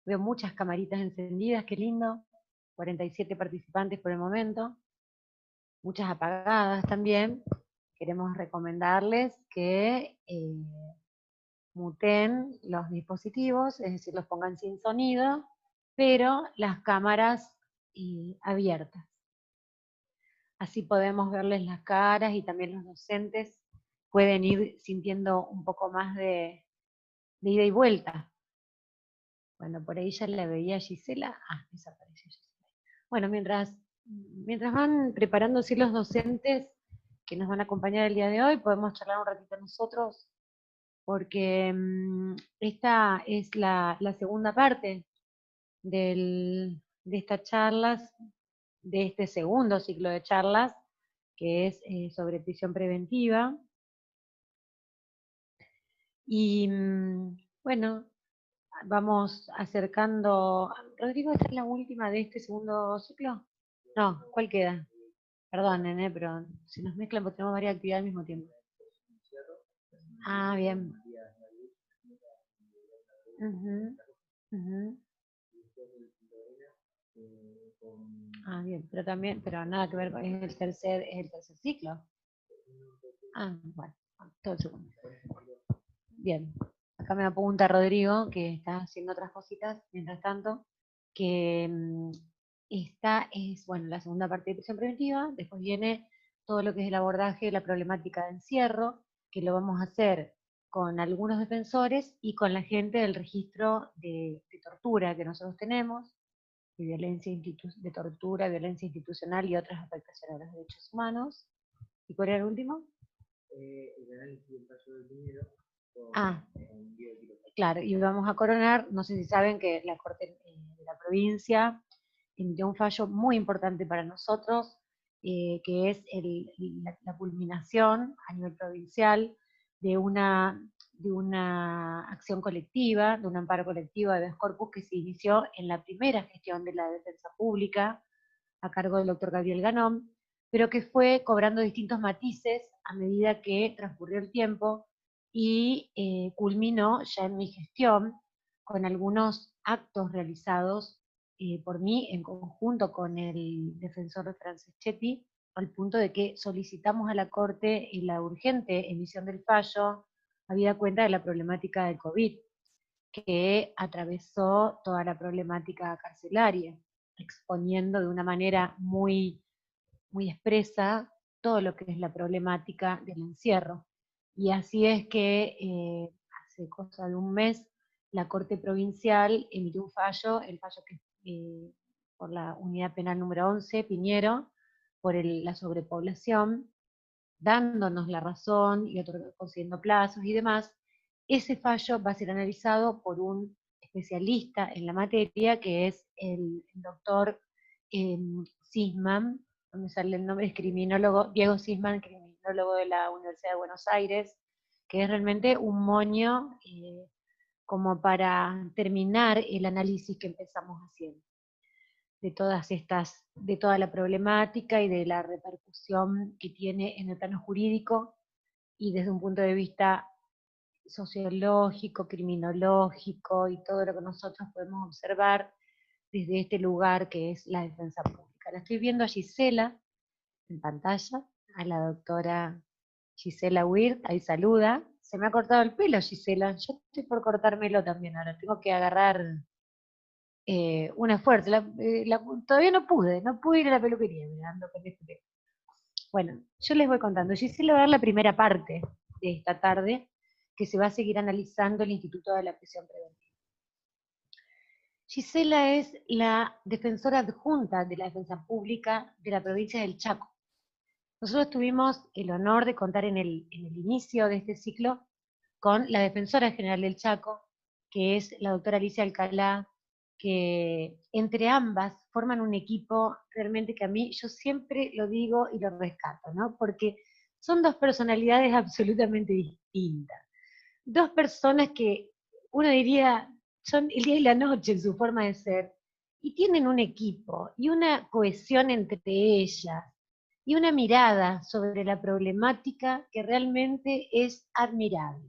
Veo muchas camaritas encendidas, qué lindo. 47 participantes por el momento. Muchas apagadas también. Queremos recomendarles que muten los dispositivos, es decir, los pongan sin sonido, pero las cámaras abiertas. Así podemos verles las caras y también los docentes pueden ir sintiendo un poco más de ida y vuelta. Bueno, por ahí ya la veía Gisela. Ah, desapareció Gisela. Bueno, mientras van preparándose los docentes que nos van a acompañar el día de hoy, podemos charlar un ratito nosotros, porque esta es la segunda parte de estas charlas, de este segundo ciclo de charlas, que es sobre prisión preventiva. Y bueno, vamos acercando. Rodrigo, ¿esta es la última de este segundo ciclo? No, ¿cuál queda? Perdonen, pero se nos mezclan porque tenemos varias actividades al mismo tiempo. Ah, bien. Ujú, ujú. Ah, bien, pero también, pero nada que ver con, es el tercer ciclo. Ah, bueno, todo el segundo. Bien, acá me apunta Rodrigo, que está haciendo otras cositas, mientras tanto, que esta es, bueno, la segunda parte de prisión preventiva, después viene todo lo que es el abordaje de la problemática de encierro, que lo vamos a hacer con algunos defensores y con la gente del registro de tortura que nosotros tenemos, de tortura, violencia institucional y otras afectaciones a los derechos humanos. ¿Y cuál era el último? El análisis del fallo del dinero. Ah, claro, y vamos a coronar, no sé si saben que la Corte de la provincia emitió un fallo muy importante para nosotros, que es la culminación a nivel provincial de una acción colectiva, de un amparo colectivo de habeas corpus que se inició en la primera gestión de la defensa pública a cargo del doctor Gabriel Ganón, pero que fue cobrando distintos matices a medida que transcurrió el tiempo y culminó ya en mi gestión con algunos actos realizados por mí en conjunto con el defensor Franceschetti, al punto de que solicitamos a la Corte la urgente emisión del fallo, habida cuenta de la problemática del COVID, que atravesó toda la problemática carcelaria, exponiendo de una manera muy, muy expresa todo lo que es la problemática del encierro. Y así es que hace cosa de un mes la Corte Provincial emitió un fallo, el fallo que por la Unidad Penal número 11, Piñero, por la sobrepoblación, dándonos la razón y concediendo plazos y demás. Ese fallo va a ser analizado por un especialista en la materia, que es el doctor Sisman, donde sale el nombre, es criminólogo, Diego Sisman, criminólogo de la Universidad de Buenos Aires, que es realmente un moño como para terminar el análisis que empezamos haciendo de toda la problemática y de la repercusión que tiene en el plano jurídico y desde un punto de vista sociológico, criminológico y todo lo que nosotros podemos observar desde este lugar que es la defensa pública. La estoy viendo a Gisela en pantalla, a la doctora Gisela Weir, ahí saluda. Se me ha cortado el pelo, Gisela. Yo estoy por cortármelo también ahora. Tengo que agarrar una fuerza. Todavía no pude ir a la peluquería, mirando con este pelo. Bueno, yo les voy contando. Gisela va a dar la primera parte de esta tarde, que se va a seguir analizando el Instituto de la Prisión Preventiva. Gisela es la defensora adjunta de la defensa pública de la provincia del Chaco. Nosotros tuvimos el honor de contar en el inicio de este ciclo con la defensora general del Chaco, que es la doctora Alicia Alcalá, que entre ambas forman un equipo realmente que a mí, yo siempre lo digo y lo rescato, ¿no? Porque son dos personalidades absolutamente distintas. Dos personas que uno diría son el día y la noche en su forma de ser, y tienen un equipo y una cohesión entre ellas, y una mirada sobre la problemática que realmente es admirable.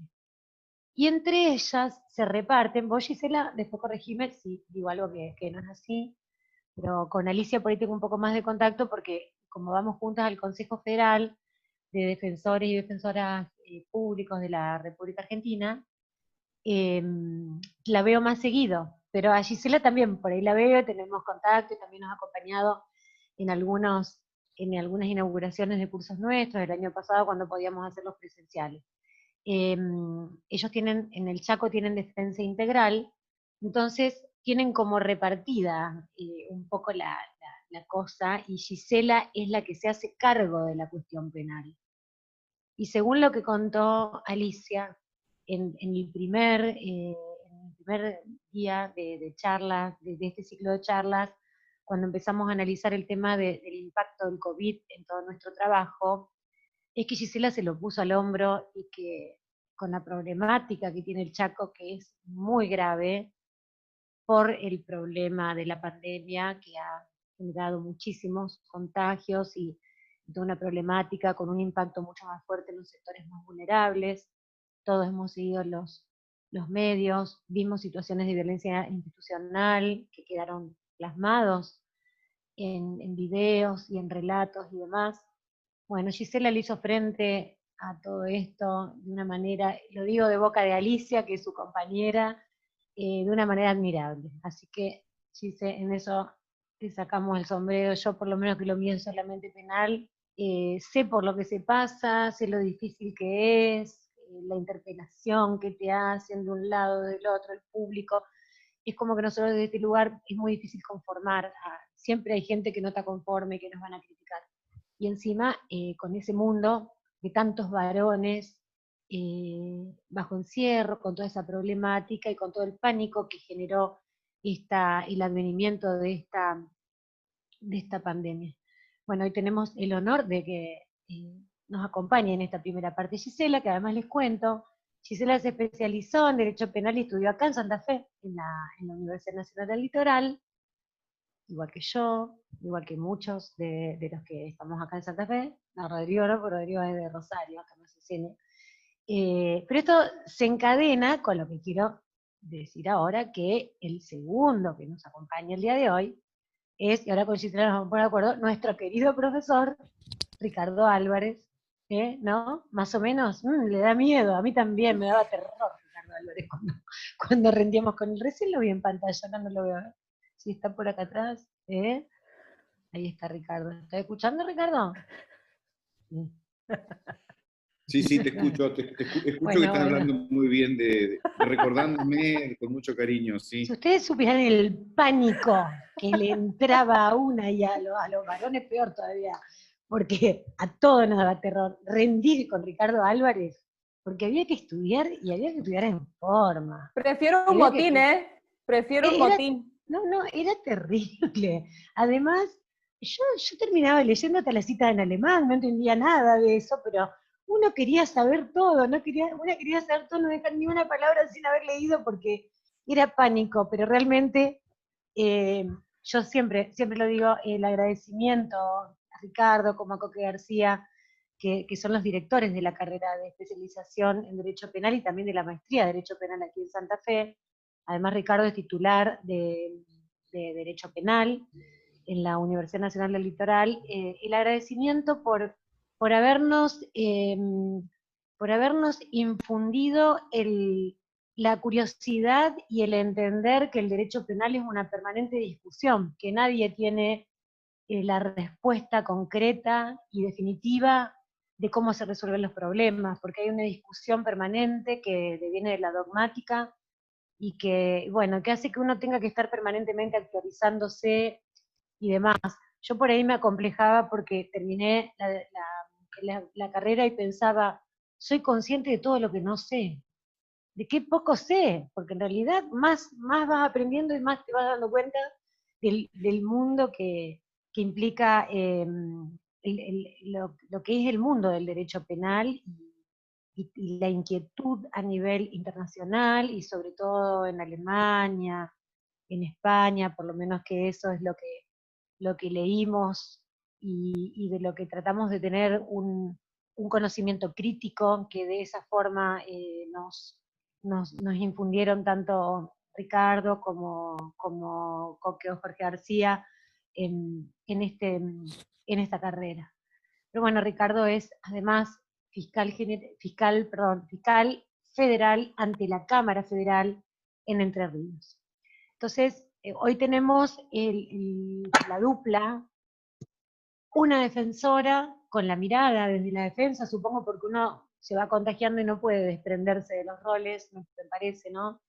y entre ellas se reparten, vos Gisela, después corregime si digo algo que no es así, pero con Alicia por ahí tengo un poco más de contacto porque como vamos juntas al Consejo Federal de Defensores y Defensoras Públicos de la República Argentina, eh, la veo más seguido, pero a Gisela también, por ahí la veo, tenemos contacto y también nos ha acompañado en, en algunas inauguraciones de cursos nuestros, el año pasado cuando podíamos hacerlos presenciales. Eh, Ellos tienen, en el Chaco tienen defensa integral, entonces tienen como repartida un poco la cosa, y Gisela es la que se hace cargo de la cuestión penal. Y según lo que contó Alicia, en el primer día de charlas, de este ciclo de charlas, cuando empezamos a analizar el tema del impacto del COVID en todo nuestro trabajo, es que Gisela se lo puso al hombro y que con la problemática que tiene el Chaco, que es muy grave por el problema de la pandemia, que ha generado muchísimos contagios y de una problemática con un impacto mucho más fuerte en los sectores más vulnerables. Todos hemos seguido los medios, vimos situaciones de violencia institucional que quedaron plasmados en videos y en relatos y demás. Bueno, Gisela le hizo frente a todo esto de una manera, lo digo de boca de Alicia, que es su compañera, de una manera admirable. Así que, Gise, en eso te sacamos el sombrero, yo por lo menos que lo mío es solamente penal, sé por lo que se pasa, sé lo difícil que es, la interpelación que te hacen de un lado, del otro, el público. Es como que nosotros desde este lugar es muy difícil conformar. Siempre hay gente que no está conforme, que nos van a criticar. Y encima, con ese mundo de tantos varones bajo encierro, con toda esa problemática y con todo el pánico que generó el advenimiento de esta pandemia. Bueno, hoy tenemos el honor de que nos acompañe en esta primera parte Gisela, que además les cuento, Gisela se especializó en Derecho Penal y estudió acá en Santa Fe, en la Universidad Nacional del Litoral, igual que yo, igual que muchos de los que estamos acá en Santa Fe. No, Rodrigo no, pero Rodrigo es de Rosario, acá no se tiene. Pero esto se encadena con lo que quiero decir ahora, que el segundo que nos acompaña el día de hoy es, y ahora con Gisela nos vamos a poner de acuerdo, nuestro querido profesor Ricardo Álvarez, ¿no? Más o menos, le da miedo, a mí también me daba terror Ricardo Álvarez cuando rendíamos con él. Recién lo vi en pantalla, no lo veo. Si está por acá atrás, ahí está Ricardo. ¿Estás escuchando, Ricardo? Sí. Sí, sí, te escucho, escucho Bueno, que están bueno. hablando muy bien recordándome con mucho cariño, Si sí. ustedes supieran el pánico que le entraba a una y a los varones peor todavía, porque a todos nos daba terror rendir con Ricardo Álvarez, porque había que estudiar y había que estudiar en forma. Prefiero un Había motín, ¿eh? Prefiero un era, motín. no, era terrible. Además, yo terminaba leyendo hasta la cita en alemán, no entendía nada de eso, pero uno quería saber todo, una quería saber todo, no dejar ni una palabra sin haber leído porque era pánico, pero realmente eh, yo siempre lo digo, el agradecimiento a Ricardo, como a Coque García, que son los directores de la carrera de especialización en Derecho Penal y también de la maestría de Derecho Penal aquí en Santa Fe. Además, Ricardo es titular de Derecho Penal en la Universidad Nacional del Litoral. El agradecimiento por, habernos, por habernos infundido la curiosidad y el entender que el derecho penal es una permanente discusión, que nadie tiene la respuesta concreta y definitiva de cómo se resuelven los problemas, porque hay una discusión permanente que viene de la dogmática y que, bueno, que hace que uno tenga que estar permanentemente actualizándose y demás. Yo por ahí me acomplejaba porque terminé la carrera y pensaba, soy consciente de todo lo que no sé, de qué poco sé, porque en realidad más vas aprendiendo y más te vas dando cuenta del mundo que implica lo que es el mundo del derecho penal y la inquietud a nivel internacional y sobre todo en Alemania, en España, por lo menos que eso es lo que leímos y de lo que tratamos de tener un conocimiento crítico que de esa forma nos infundieron tanto Ricardo como Coque o Jorge García en esta carrera. Pero bueno, Ricardo es además fiscal federal ante la Cámara Federal en Entre Ríos. Entonces, hoy tenemos la dupla, una defensora con la mirada desde la defensa, supongo porque uno se va contagiando y no puede desprenderse de los roles, me parece, ¿no?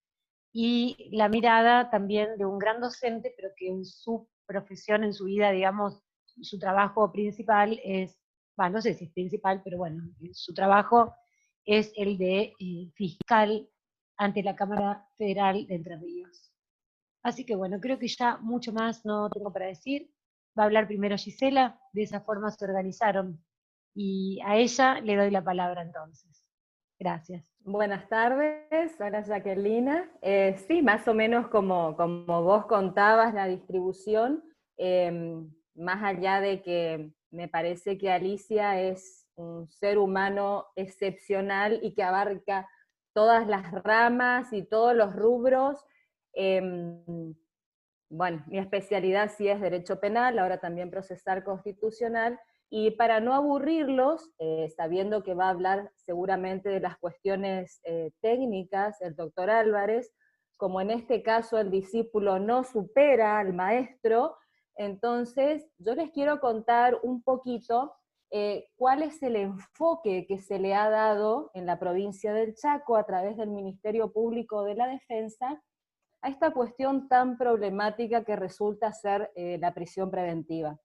Y la mirada también de un gran docente, pero que en su profesión, en su vida, digamos, su trabajo principal es, bueno, no sé si es principal, pero bueno, su trabajo es el de fiscal ante la Cámara Federal de Entre Ríos. Así que bueno, creo que ya mucho más no tengo para decir. Va a hablar primero Gisela, de esa forma se organizaron. Y a ella le doy la palabra entonces. Gracias. Buenas tardes, hola Jacquelina. Sí, más o menos como vos contabas la distribución, más allá de que me parece que Alicia es un ser humano excepcional y que abarca todas las ramas y todos los rubros. Bueno, mi especialidad sí es Derecho Penal, ahora también Procesal Constitucional, y para no aburrirlos, sabiendo que va a hablar seguramente de las cuestiones técnicas, el doctor Álvarez, como en este caso el discípulo no supera al maestro, entonces yo les quiero contar un poquito cuál es el enfoque que se le ha dado en la provincia del Chaco a través del Ministerio Público de la Defensa a esta cuestión tan problemática que resulta ser la prisión preventiva.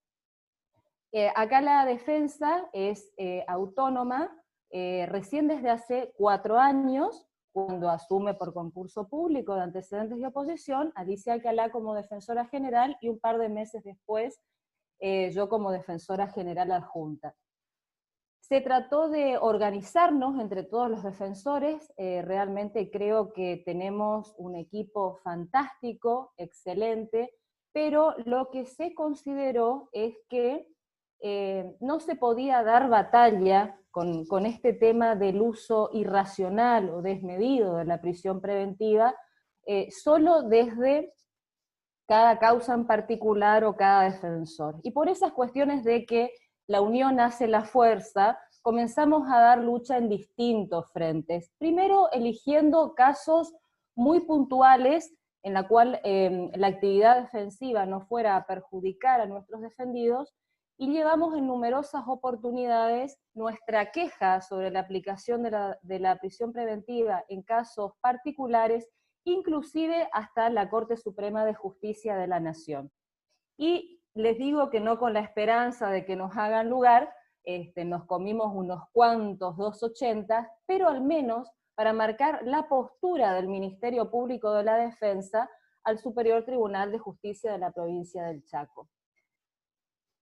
Acá la defensa es autónoma, recién desde hace 4 años, cuando asume por concurso público de antecedentes de oposición, Alicia Alcalá como defensora general, y un par de meses después yo como defensora general adjunta. Se trató de organizarnos entre todos los defensores, realmente creo que tenemos un equipo fantástico, excelente, pero lo que se consideró es que no se podía dar batalla con este tema del uso irracional o desmedido de la prisión preventiva, solo desde cada causa en particular o cada defensor. Y por esas cuestiones de que la unión hace la fuerza, comenzamos a dar lucha en distintos frentes. Primero, eligiendo casos muy puntuales en la cual la actividad defensiva no fuera a perjudicar a nuestros defendidos, y llevamos en numerosas oportunidades nuestra queja sobre la aplicación de la prisión preventiva en casos particulares, inclusive hasta la Corte Suprema de Justicia de la Nación. Y les digo que no con la esperanza de que nos hagan lugar, nos comimos unos cuantos 280, pero al menos para marcar la postura del Ministerio Público de la Defensa al Superior Tribunal de Justicia de la provincia del Chaco.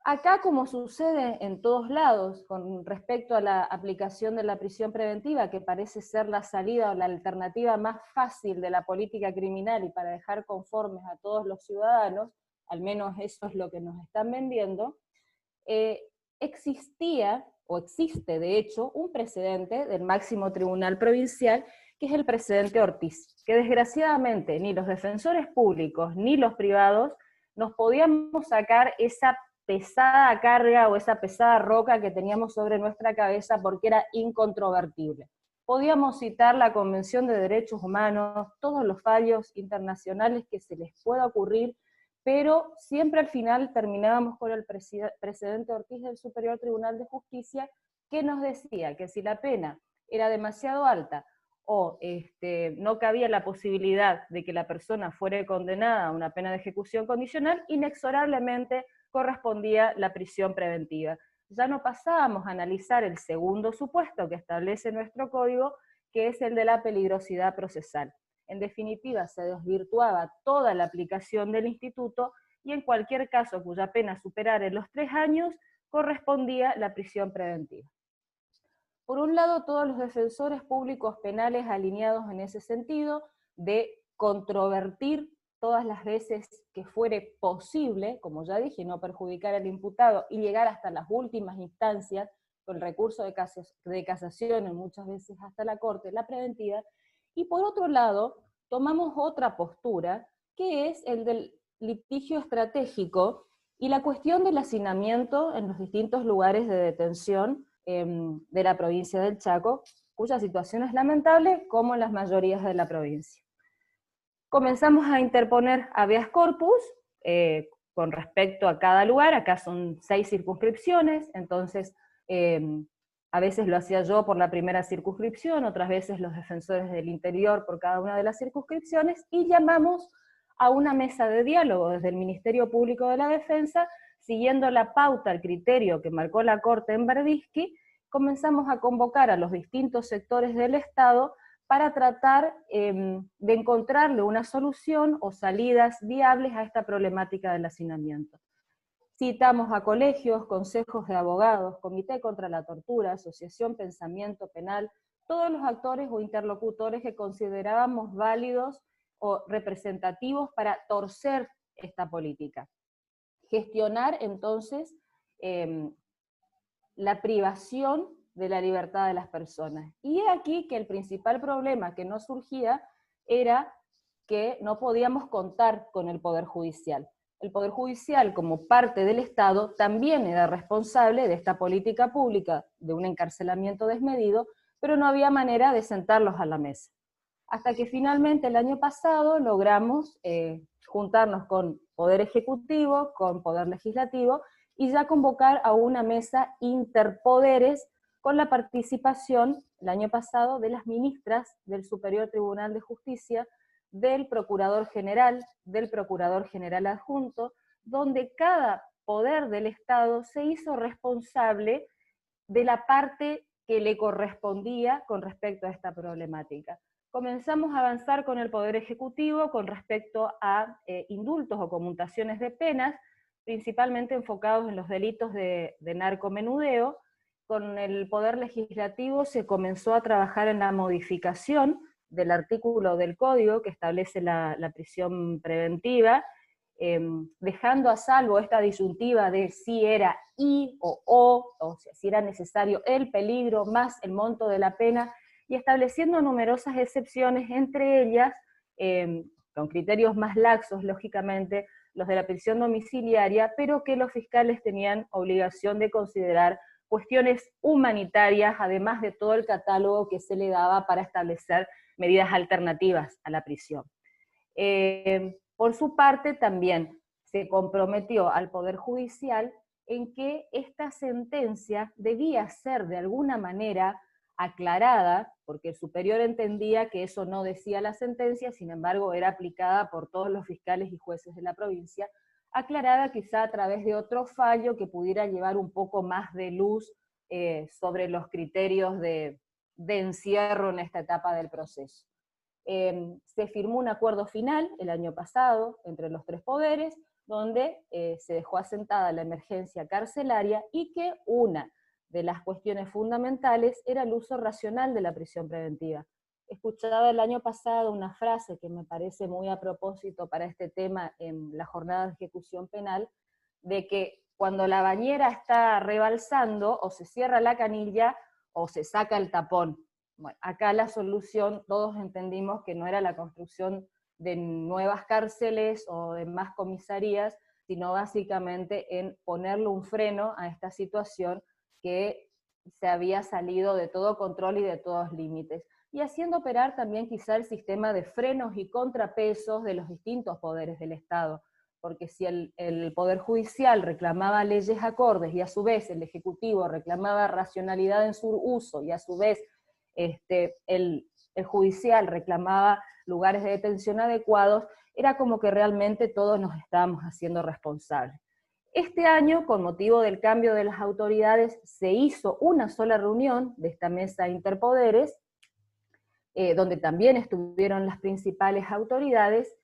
Acá, como sucede en todos lados con respecto a la aplicación de la prisión preventiva, que parece ser la salida o la alternativa más fácil de la política criminal y para dejar conformes a todos los ciudadanos, al menos eso es lo que nos están vendiendo, existía, o existe de hecho, un precedente del máximo tribunal provincial, que es el precedente Ortiz, que desgraciadamente ni los defensores públicos ni los privados nos podíamos sacar esa pesada carga o esa pesada roca que teníamos sobre nuestra cabeza porque era incontrovertible. Podíamos citar la Convención de Derechos Humanos, todos los fallos internacionales que se les pueda ocurrir, pero siempre al final terminábamos con el precedente Ortiz del Superior Tribunal de Justicia, que nos decía que si la pena era demasiado alta o no cabía la posibilidad de que la persona fuera condenada a una pena de ejecución condicional, inexorablemente correspondía la prisión preventiva. Ya no pasábamos a analizar el segundo supuesto que establece nuestro código, que es el de la peligrosidad procesal. En definitiva, se desvirtuaba toda la aplicación del instituto y en cualquier caso cuya pena superara los 3 años, correspondía la prisión preventiva. Por un lado, todos los defensores públicos penales alineados en ese sentido, de controvertir todas las veces que fuere posible, como ya dije, no perjudicar al imputado y llegar hasta las últimas instancias, con recurso de casación, muchas veces hasta la Corte, la preventiva, Y por otro lado, tomamos otra postura, que es el del litigio estratégico y la cuestión del hacinamiento en los distintos lugares de detención de la provincia del Chaco, cuya situación es lamentable, como en las mayorías de la provincia. Comenzamos a interponer habeas corpus con respecto a cada lugar. Acá son 6 circunscripciones, entonces a veces lo hacía yo por la primera circunscripción, otras veces los defensores del interior por cada una de las circunscripciones, y llamamos a una mesa de diálogo desde el Ministerio Público de la Defensa, siguiendo la pauta, el criterio que marcó la Corte en Verdisky. Comenzamos a convocar a los distintos sectores del Estado para tratar de encontrarle una solución o salidas viables a esta problemática del hacinamiento. Citamos a colegios, consejos de abogados, Comité contra la Tortura, Asociación Pensamiento Penal, todos los actores o interlocutores que considerábamos válidos o representativos para torcer esta política. Gestionar entonces la privación de la libertad de las personas. Y es aquí que el principal problema que nos surgía era que no podíamos contar con el Poder Judicial. El Poder Judicial, como parte del Estado, también era responsable de esta política pública de un encarcelamiento desmedido, pero no había manera de sentarlos a la mesa. Hasta que finalmente el año pasado logramos juntarnos con Poder Ejecutivo, con Poder Legislativo, y ya convocar a una mesa interpoderes con la participación el año pasado de las ministras del Superior Tribunal de Justicia, del Procurador General Adjunto, donde cada poder del Estado se hizo responsable de la parte que le correspondía con respecto a esta problemática. Comenzamos a avanzar con el Poder Ejecutivo con respecto a indultos o conmutaciones de penas, principalmente enfocados en los delitos de narcomenudeo. Con el Poder Legislativo se comenzó a trabajar en la modificación del artículo del Código que establece la prisión preventiva, dejando a salvo esta disyuntiva de si era y o sea, si era necesario el peligro más el monto de la pena, y estableciendo numerosas excepciones, entre ellas, con criterios más laxos, lógicamente, los de la prisión domiciliaria, pero que los fiscales tenían obligación de considerar cuestiones humanitarias, además de todo el catálogo que se le daba para establecer medidas alternativas a la prisión. Por su parte, también se comprometió al Poder Judicial en que esta sentencia debía ser de alguna manera aclarada, porque el superior entendía que eso no decía la sentencia, sin embargo era aplicada por todos los fiscales y jueces de la provincia, aclarada quizá a través de otro fallo que pudiera llevar un poco más de luz sobre los criterios de encierro en esta etapa del proceso. Se firmó un acuerdo final el año pasado entre los 3 poderes, donde se dejó asentada la emergencia carcelaria y que una de las cuestiones fundamentales era el uso racional de la prisión preventiva. Escuchaba el año pasado una frase que me parece muy a propósito para este tema en la jornada de ejecución penal, de que cuando la bañera está rebalsando, o se cierra la canilla, o se saca el tapón. Bueno, acá la solución, todos entendimos que no era la construcción de nuevas cárceles o de más comisarías, sino básicamente en ponerle un freno a esta situación que se había salido de todo control y de todos límites, y haciendo operar también quizá el sistema de frenos y contrapesos de los distintos poderes del Estado, porque si el Poder Judicial reclamaba leyes acordes, y a su vez el Ejecutivo reclamaba racionalidad en su uso, y a su vez el Judicial reclamaba lugares de detención adecuados, era como que realmente todos nos estábamos haciendo responsables. Este año, con motivo del cambio de las autoridades, se hizo una sola reunión de esta mesa interpoderes, donde también estuvieron las principales autoridades,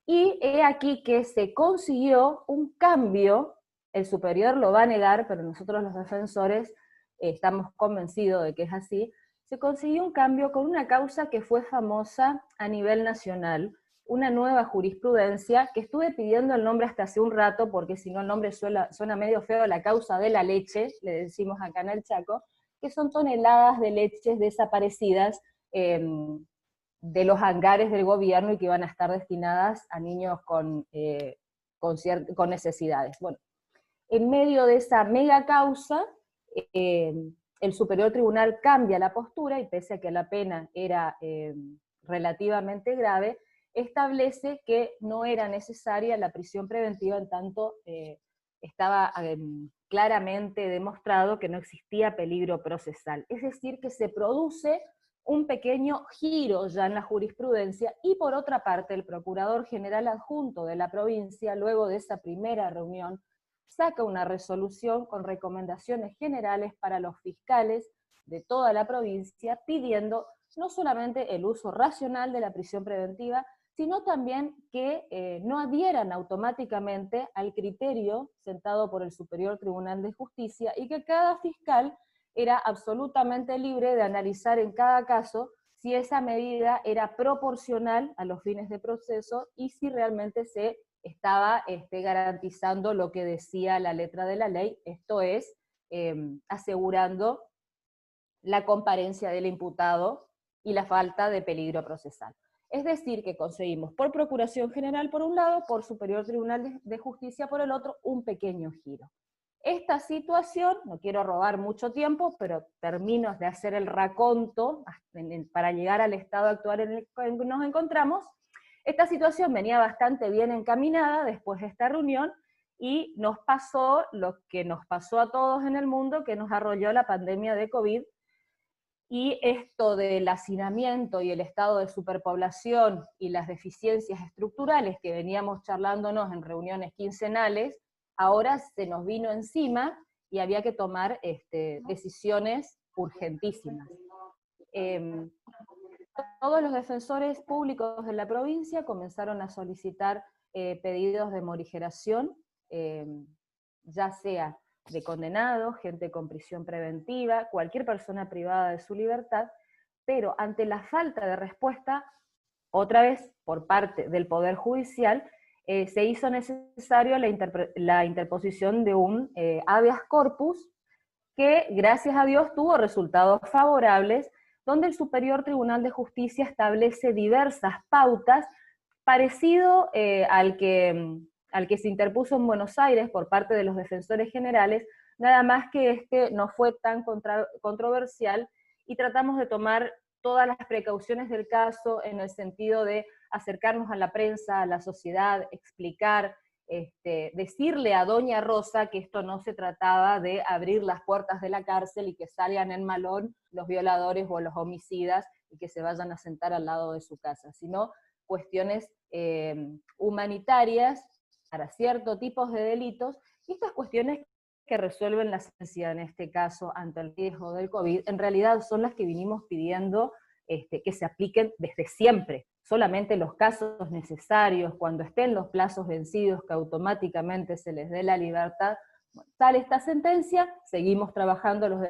y he aquí que se consiguió un cambio. El superior lo va a negar, pero nosotros los defensores estamos convencidos de que es así. Se consiguió un cambio con una causa que fue famosa a nivel nacional, una nueva jurisprudencia, que estuve pidiendo el nombre hasta hace un rato, porque si no el nombre suena medio feo, la causa de la leche, le decimos acá en el Chaco, que son toneladas de leches desaparecidas de los hangares del gobierno y que iban a estar destinadas a niños con necesidades. Bueno, en medio de esa mega causa, el Superior Tribunal cambia la postura y pese a que la pena era relativamente grave, establece que no era necesaria la prisión preventiva en tanto estaba claramente demostrado que no existía peligro procesal. Es decir, que se produce un pequeño giro ya en la jurisprudencia, y por otra parte el Procurador General Adjunto de la provincia, luego de esa primera reunión, saca una resolución con recomendaciones generales para los fiscales de toda la provincia, pidiendo no solamente el uso racional de la prisión preventiva, sino también que no adhieran automáticamente al criterio sentado por el Superior Tribunal de Justicia, y que cada fiscal era absolutamente libre de analizar en cada caso si esa medida era proporcional a los fines de proceso y si realmente se estaba garantizando lo que decía la letra de la ley, esto es, asegurando la comparencia del imputado y la falta de peligro procesal. Es decir, que conseguimos por Procuración General por un lado, por Superior Tribunal de Justicia por el otro, un pequeño giro. Esta situación, no quiero robar mucho tiempo, pero termino de hacer el raconto para llegar al estado actual en el que nos encontramos. Esta situación venía bastante bien encaminada después de esta reunión, y nos pasó lo que nos pasó a todos en el mundo, que nos arrolló la pandemia de COVID, y esto del hacinamiento y el estado de superpoblación y las deficiencias estructurales que veníamos charlándonos en reuniones quincenales, ahora se nos vino encima y había que tomar decisiones urgentísimas. Todos los defensores públicos de la provincia comenzaron a solicitar pedidos de morigeración, ya sea de condenados, gente con prisión preventiva, cualquier persona privada de su libertad, pero ante la falta de respuesta, otra vez por parte del Poder Judicial, se hizo necesario la interposición de un habeas corpus que, gracias a Dios, tuvo resultados favorables, donde el Superior Tribunal de Justicia establece diversas pautas, parecido al que se interpuso en Buenos Aires por parte de los defensores generales, nada más que no fue tan controversial, y tratamos de tomar todas las precauciones del caso en el sentido de acercarnos a la prensa, a la sociedad, explicar, decirle a Doña Rosa que esto no se trataba de abrir las puertas de la cárcel y que salgan en malón los violadores o los homicidas y que se vayan a sentar al lado de su casa, sino cuestiones humanitarias para ciertos tipos de delitos, y estas cuestiones que resuelven la sentencia en este caso ante el riesgo del COVID, en realidad son las que vinimos pidiendo que se apliquen desde siempre. Solamente los casos necesarios, cuando estén los plazos vencidos, que automáticamente se les dé la libertad. Bueno, sale esta sentencia, seguimos trabajando los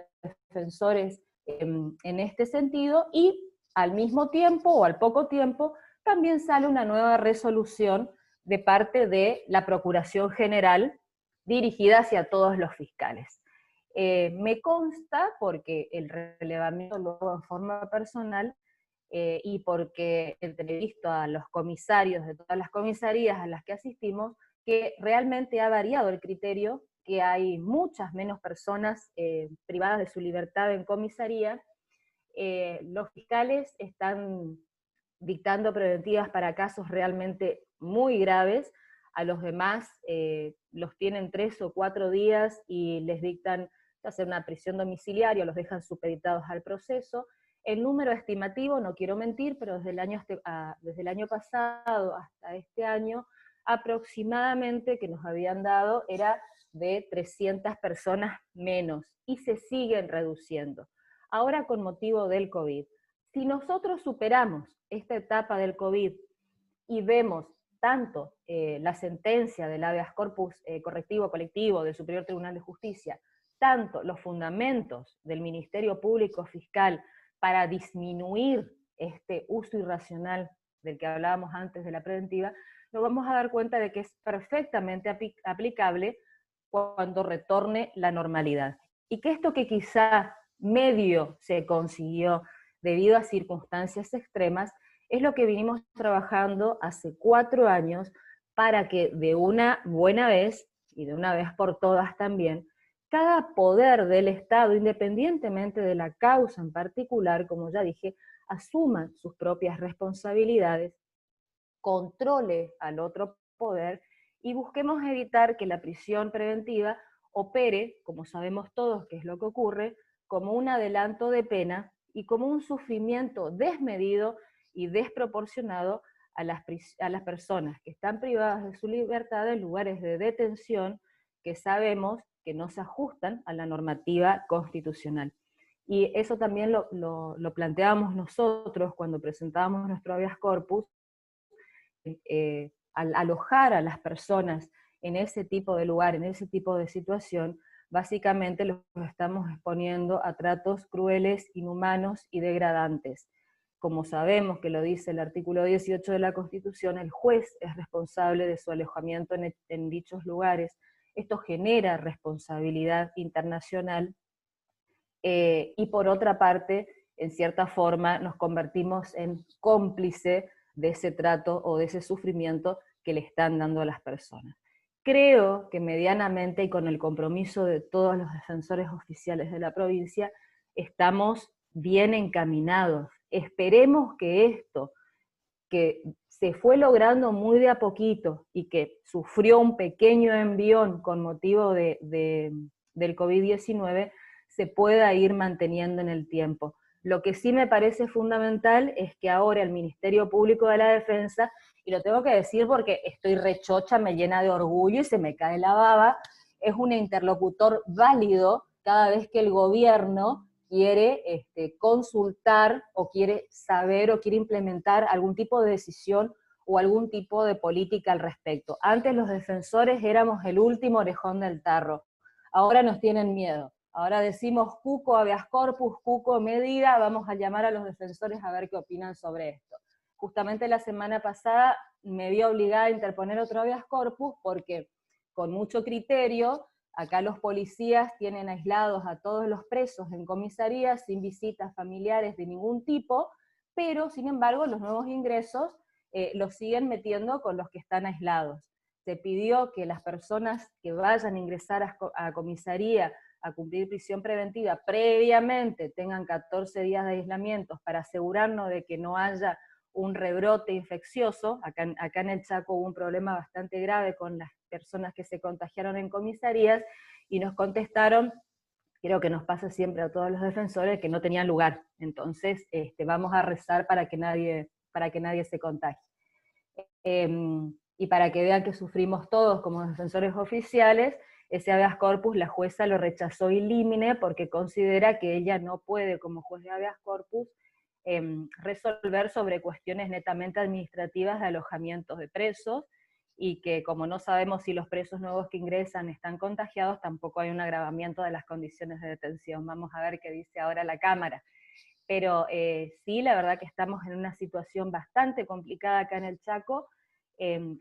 defensores en este sentido, y al mismo tiempo, o al poco tiempo, también sale una nueva resolución de parte de la Procuración General, dirigida hacia todos los fiscales. Me consta, porque el relevamiento lo hago en forma personal, y porque entrevisto a los comisarios de todas las comisarías a las que asistimos, que realmente ha variado el criterio, que hay muchas menos personas privadas de su libertad en comisaría. Los fiscales están dictando preventivas para casos realmente muy graves, a los demás los tienen 3 o 4 días y les dictan hacer una prisión domiciliaria, los dejan supeditados al proceso. El número estimativo, no quiero mentir, pero desde el año pasado hasta este año, aproximadamente que nos habían dado era de 300 personas menos, y se siguen reduciendo. Ahora, con motivo del COVID, si nosotros superamos esta etapa del COVID y vemos tanto la sentencia del habeas corpus correctivo colectivo del Superior Tribunal de Justicia, tanto los fundamentos del Ministerio Público Fiscal para disminuir este uso irracional del que hablábamos antes de la preventiva, nos vamos a dar cuenta de que es perfectamente aplicable cuando retorne la normalidad. Y que esto que quizá medio se consiguió debido a circunstancias extremas, Es lo que vinimos trabajando hace 4 años para que de una buena vez, y de una vez por todas también, cada poder del Estado, independientemente de la causa en particular, como ya dije, asuma sus propias responsabilidades, controle al otro poder y busquemos evitar que la prisión preventiva opere, como sabemos todos que es lo que ocurre, como un adelanto de pena y como un sufrimiento desmedido y desproporcionado a las personas que están privadas de su libertad en lugares de detención que sabemos que no se ajustan a la normativa constitucional. Y eso también lo planteábamos nosotros cuando presentábamos nuestro habeas corpus, al alojar a las personas en ese tipo de lugar, en ese tipo de situación, básicamente los estamos exponiendo a tratos crueles, inhumanos y degradantes. Como sabemos que lo dice el artículo 18 de la Constitución, el juez es responsable de su alojamiento en dichos lugares. Esto genera responsabilidad internacional, y por otra parte, en cierta forma, nos convertimos en cómplice de ese trato o de ese sufrimiento que le están dando a las personas. Creo que medianamente y con el compromiso de todos los defensores oficiales de la provincia, estamos bien encaminados. Esperemos que esto, que se fue logrando muy de a poquito y que sufrió un pequeño envión con motivo del COVID-19, se pueda ir manteniendo en el tiempo. Lo que sí me parece fundamental es que ahora el Ministerio Público de la Defensa, y lo tengo que decir porque estoy rechocha, me llena de orgullo y se me cae la baba, es un interlocutor válido cada vez que el gobierno quiere consultar o quiere saber o quiere implementar algún tipo de decisión o algún tipo de política al respecto. Antes los defensores éramos el último orejón del tarro, ahora nos tienen miedo. Ahora decimos cuco habeas corpus, cuco medida, vamos a llamar a los defensores a ver qué opinan sobre esto. Justamente la semana pasada me vi obligada a interponer otro habeas corpus porque con mucho criterio, acá los policías tienen aislados a todos los presos en comisarías sin visitas familiares de ningún tipo, pero sin embargo los nuevos ingresos los siguen metiendo con los que están aislados. Se pidió que las personas que vayan a ingresar a comisaría a cumplir prisión preventiva previamente tengan 14 días de aislamiento para asegurarnos de que no haya un rebrote infeccioso. Acá en el Chaco hubo un problema bastante grave con las personas que se contagiaron en comisarías, y nos contestaron, creo que nos pasa siempre a todos los defensores, que no tenían lugar. Entonces vamos a rezar para que nadie se contagie. Y para que vean que sufrimos todos como defensores oficiales, ese habeas corpus la jueza lo rechazó in limine porque considera que ella no puede, como juez de habeas corpus, resolver sobre cuestiones netamente administrativas de alojamientos de presos, y que como no sabemos si los presos nuevos que ingresan están contagiados, tampoco hay un agravamiento de las condiciones de detención. Vamos a ver qué dice ahora la Cámara. Pero sí, la verdad que estamos en una situación bastante complicada acá en el Chaco.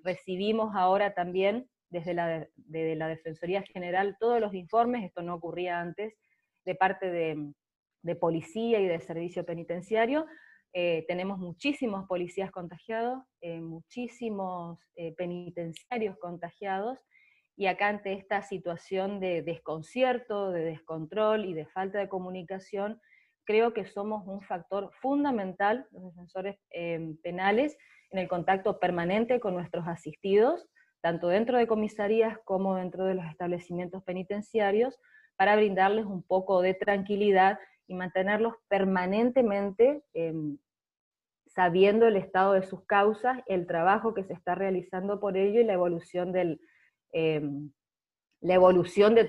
Recibimos ahora también desde la Defensoría General todos los informes, esto no ocurría antes, de parte de policía y de servicio penitenciario. Tenemos muchísimos policías contagiados, muchísimos penitenciarios contagiados, y acá ante esta situación de desconcierto, de descontrol y de falta de comunicación, creo que somos un factor fundamental, los defensores penales, en el contacto permanente con nuestros asistidos, tanto dentro de comisarías como dentro de los establecimientos penitenciarios, para brindarles un poco de tranquilidad y mantenerlos permanentemente sabiendo el estado de sus causas, el trabajo que se está realizando por ello y la evolución de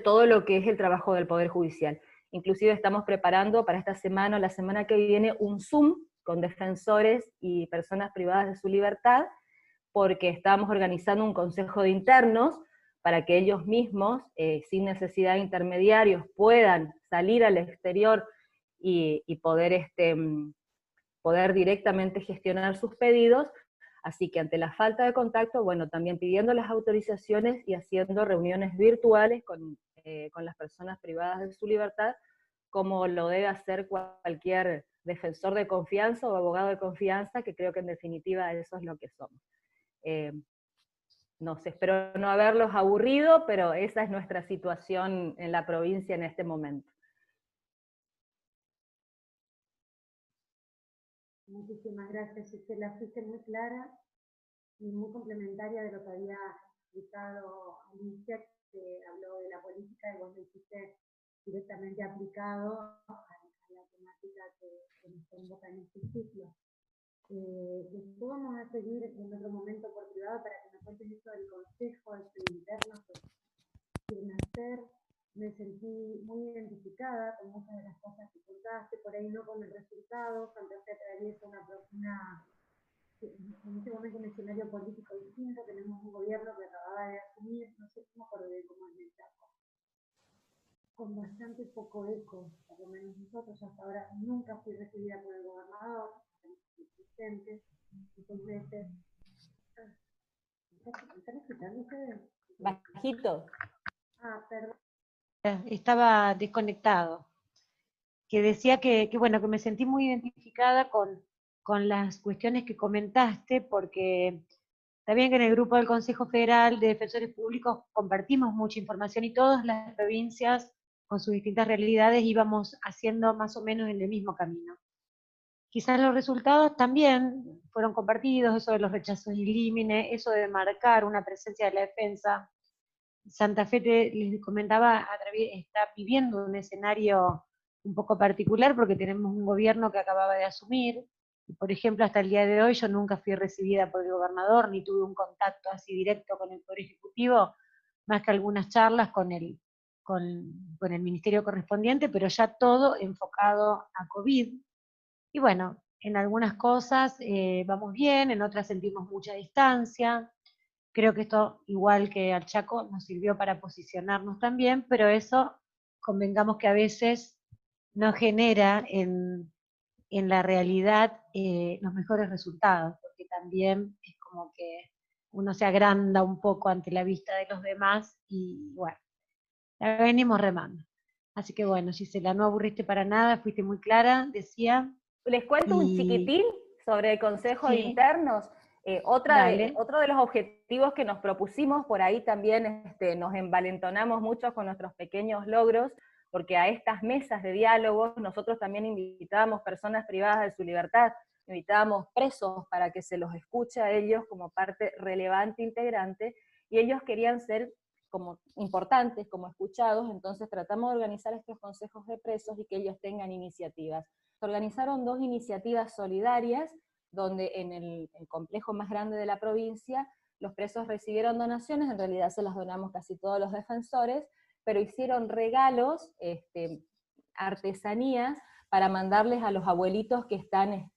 todo lo que es el trabajo del Poder Judicial. Inclusive estamos preparando para esta semana o la semana que viene un Zoom con defensores y personas privadas de su libertad, porque estamos organizando un consejo de internos para que ellos mismos, sin necesidad de intermediarios, puedan salir al exterior y poder directamente gestionar sus pedidos. Así que ante la falta de contacto, bueno, también pidiendo las autorizaciones y haciendo reuniones virtuales con las personas privadas de su libertad, como lo debe hacer cualquier defensor de confianza o abogado de confianza, que creo que en definitiva eso es lo que somos. No sé, espero no haberlos aburrido, pero esa es nuestra situación en la provincia en este momento. Muchísimas gracias, Gisela. Fuiste muy clara y muy complementaria de lo que había explicado Alicia, que habló de la política y vos lo hiciste directamente aplicado a la temática que nos convoca en este ciclo. Después vamos a seguir en otro momento por privado para que nos cuentes esto del consejo, esto interno que quieren hacer. Me sentí muy identificada con muchas de las cosas que contaste, por ahí no con el resultado. Santa Fe atraviesa en este momento un escenario político distinto. Tenemos un gobierno que acababa de asumir, no sé cómo acordé cómo es el Chaco, con bastante poco eco, por lo menos nosotros hasta ahora nunca fui recibida por el gobernador, existente, muchos meses. ¿Están escuchando ustedes? Bajito. Perdón. Estaba desconectado. Que decía bueno, que me sentí muy identificada con las cuestiones que comentaste, porque está bien que en el grupo del Consejo Federal de Defensores Públicos compartimos mucha información y todas las provincias con sus distintas realidades íbamos haciendo más o menos en el mismo camino. Quizás los resultados también fueron compartidos, eso de los rechazos in limine, eso de marcar una presencia de la defensa. Santa Fe, les comentaba, está viviendo un escenario un poco particular porque tenemos un gobierno que acababa de asumir, y por ejemplo hasta el día de hoy yo nunca fui recibida por el gobernador, ni tuve un contacto así directo con el Poder Ejecutivo, más que algunas charlas con el ministerio correspondiente, pero ya todo enfocado a COVID. Y bueno, en algunas cosas vamos bien, en otras sentimos mucha distancia. Creo que esto, igual que al Chaco, nos sirvió para posicionarnos también, pero eso, convengamos que a veces no genera en la realidad los mejores resultados, porque también es como que uno se agranda un poco ante la vista de los demás y bueno, la venimos remando. Así que bueno, Gisela, no aburriste para nada, fuiste muy clara, decía. Les cuento un chiquitín sobre consejos internos. Otro de los objetivos que nos propusimos, por ahí también nos envalentonamos mucho con nuestros pequeños logros, porque a estas mesas de diálogo nosotros también invitábamos personas privadas de su libertad, invitábamos presos para que se los escuche a ellos como parte relevante, integrante, y ellos querían ser como importantes, como escuchados, entonces tratamos de organizar estos consejos de presos y que ellos tengan iniciativas. Se organizaron 2 iniciativas solidarias, donde en el complejo más grande de la provincia los presos recibieron donaciones, en realidad se las donamos casi todos los defensores, pero hicieron regalos, artesanías, para mandarles a los abuelitos que están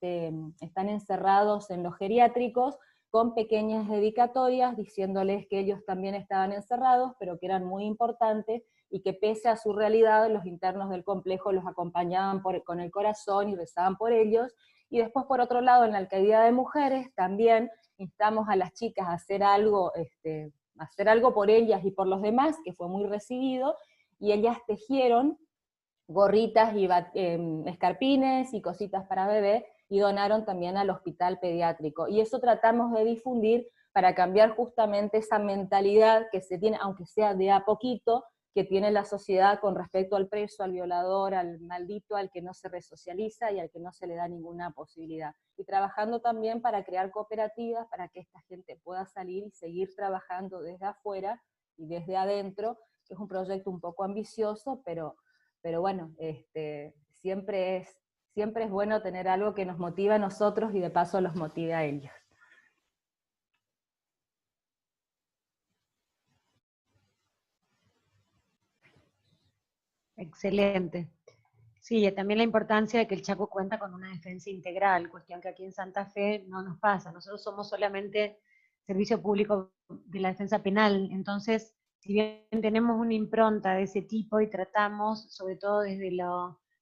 encerrados en los geriátricos, con pequeñas dedicatorias, diciéndoles que ellos también estaban encerrados, pero que eran muy importantes, y que pese a su realidad, los internos del complejo los acompañaban con el corazón y rezaban por ellos. Y después, por otro lado, en la Alcaldía de Mujeres, también instamos a las chicas a hacer algo por ellas y por los demás, que fue muy recibido, y ellas tejieron gorritas y escarpines y cositas para bebé, y donaron también al hospital pediátrico. Y eso tratamos de difundir para cambiar justamente esa mentalidad que se tiene, aunque sea de a poquito, que tiene la sociedad con respecto al preso, al violador, al maldito, al que no se resocializa y al que no se le da ninguna posibilidad. Y trabajando también para crear cooperativas para que esta gente pueda salir y seguir trabajando desde afuera y desde adentro, que es un proyecto un poco ambicioso, pero bueno, siempre es bueno tener algo que nos motive a nosotros y de paso los motive a ellos. Excelente. Sí, también la importancia de que el Chaco cuenta con una defensa integral, cuestión que aquí en Santa Fe no nos pasa. Nosotros somos solamente servicio público de la defensa penal, entonces, si bien tenemos una impronta de ese tipo y tratamos, sobre todo desde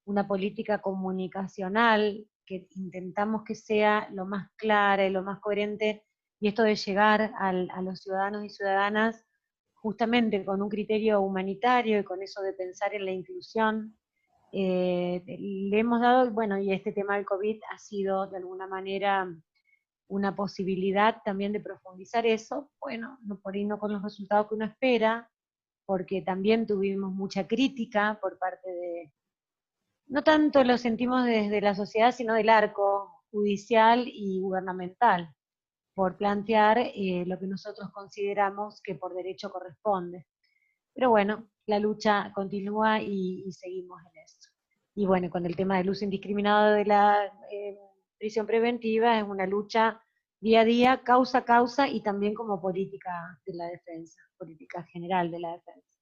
una política comunicacional, que intentamos que sea lo más clara y lo más coherente, y esto de llegar a los ciudadanos y ciudadanas justamente con un criterio humanitario y con eso de pensar en la inclusión, Le hemos dado, bueno, y este tema del COVID ha sido de alguna manera una posibilidad también de profundizar eso, bueno, no por ahí no con los resultados que uno espera, porque también tuvimos mucha crítica por parte de, no tanto lo sentimos desde la sociedad, sino del arco judicial y gubernamental, por plantear lo que nosotros consideramos que por derecho corresponde. Pero bueno, la lucha continúa y seguimos en eso. Y bueno, con el tema del uso indiscriminado de la prisión preventiva, es una lucha día a día, causa a causa, y también como política de la defensa, política general de la defensa.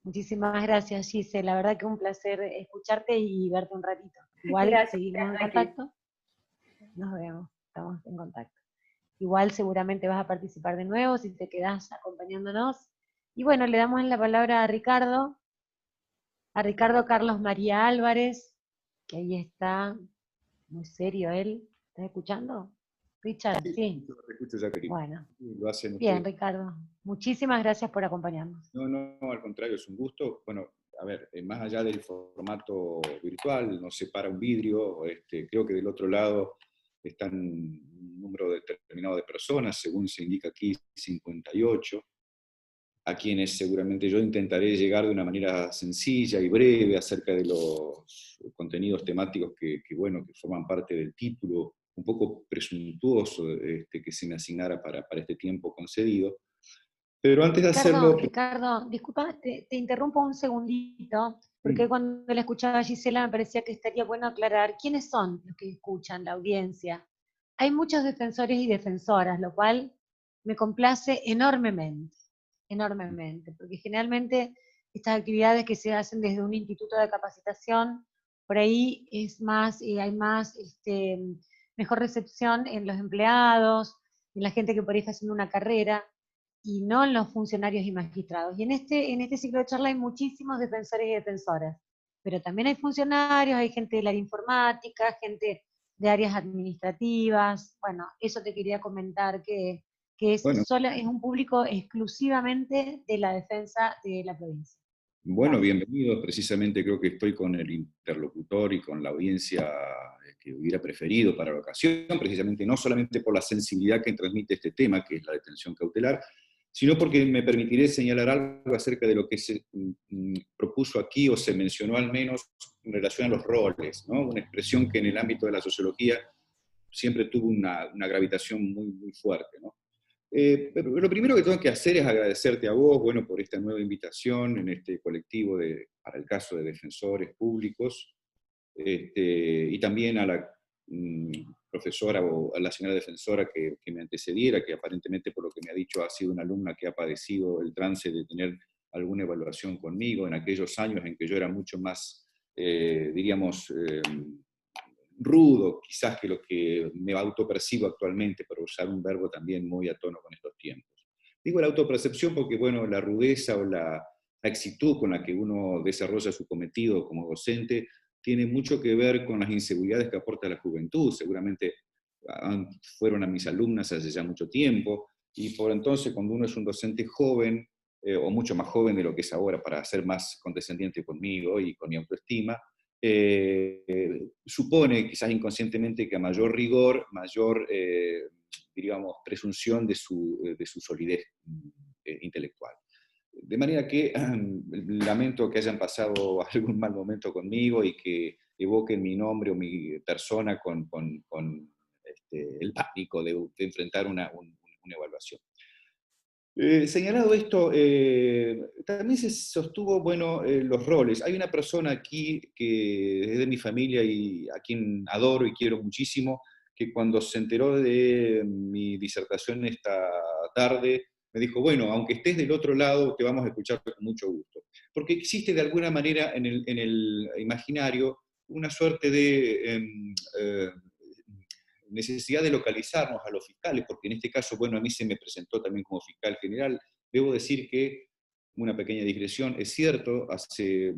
Muchísimas gracias, Gise. La verdad que un placer escucharte y verte un ratito. Igual Gracias, seguimos en Jackie. contacto. Nos vemos, estamos en contacto. Igual seguramente vas a participar de nuevo si te quedás acompañándonos. Y bueno, le damos la palabra a Ricardo Carlos María Álvarez, que ahí está, muy serio él. ¿Estás escuchando? Richard, Sí, sí. te escucho, Jacqueline. Bueno, Lo hacen bien, ustedes. Ricardo. Muchísimas gracias por acompañarnos. No, no, al contrario, es un gusto. Bueno, a ver, más allá del formato virtual, nos separa un vidrio, creo que del otro lado están un número determinado de personas, según se indica aquí, 58, a quienes seguramente yo intentaré llegar de una manera sencilla y breve acerca de los contenidos temáticos bueno, que forman parte del título, un poco presuntuoso que se me asignara para este tiempo concedido. Pero antes de Ricardo, hacerlo, Ricardo, disculpa, te interrumpo un segundito, porque cuando la escuchaba a Gisela me parecía que estaría bueno aclarar quiénes son los que escuchan, la audiencia. Hay muchos defensores y defensoras, lo cual me complace enormemente, enormemente, porque generalmente estas actividades que se hacen desde un instituto de capacitación, por ahí es más, hay más, mejor recepción en los empleados, en la gente que por ahí está haciendo una carrera, y no en los funcionarios y magistrados. Y en este ciclo de charla hay muchísimos defensores y defensoras, pero también hay funcionarios, hay gente del área informática, gente de áreas administrativas. Bueno, eso te quería comentar, que bueno, es un público exclusivamente de la defensa de la provincia. bueno, Gracias. bienvenidos. Precisamente creo que estoy con el interlocutor y con la audiencia que hubiera preferido para la ocasión, precisamente no solamente por la sensibilidad que transmite este tema, que es la detención cautelar, sino porque me permitiré señalar algo acerca de lo que se propuso aquí o se mencionó al menos en relación a los roles, ¿no? Una expresión que en el ámbito de la sociología siempre tuvo una gravitación muy, muy fuerte, ¿no? Pero lo primero que tengo que hacer es agradecerte a vos, bueno, por esta nueva invitación en este colectivo para el caso de defensores públicos, y también a la profesora o a la señora defensora que me antecediera, que aparentemente por lo que me ha dicho ha sido una alumna que ha padecido el trance de tener alguna evaluación conmigo en aquellos años en que yo era mucho más, diríamos, rudo, quizás que lo que me autopercibo actualmente, por usar un verbo también muy a tono con estos tiempos. Digo la autopercepción porque, bueno, la rudeza o la exitud con la que uno desarrolla su cometido como docente tiene mucho que ver con las inseguridades que aporta la juventud. Seguramente fueron a mis alumnas hace ya mucho tiempo, y por entonces cuando uno es un docente joven, o mucho más joven de lo que es ahora, para ser más condescendiente conmigo y con mi autoestima, supone quizás inconscientemente que a mayor rigor, mayor, diríamos, presunción de su solidez intelectual. De manera que lamento que hayan pasado algún mal momento conmigo y que evoquen mi nombre o mi persona con el pánico de enfrentar una evaluación. Señalado esto, también se sostuvo, bueno, los roles. Hay una persona aquí que es de mi familia y a quien adoro y quiero muchísimo, que cuando se enteró de mi disertación esta tarde, me dijo, bueno, aunque estés del otro lado, te vamos a escuchar con mucho gusto. Porque existe de alguna manera en el imaginario una suerte de necesidad de localizarnos a los fiscales, porque en este caso, bueno, a mí se me presentó también como fiscal general. Debo decir que, una pequeña digresión, es cierto, hace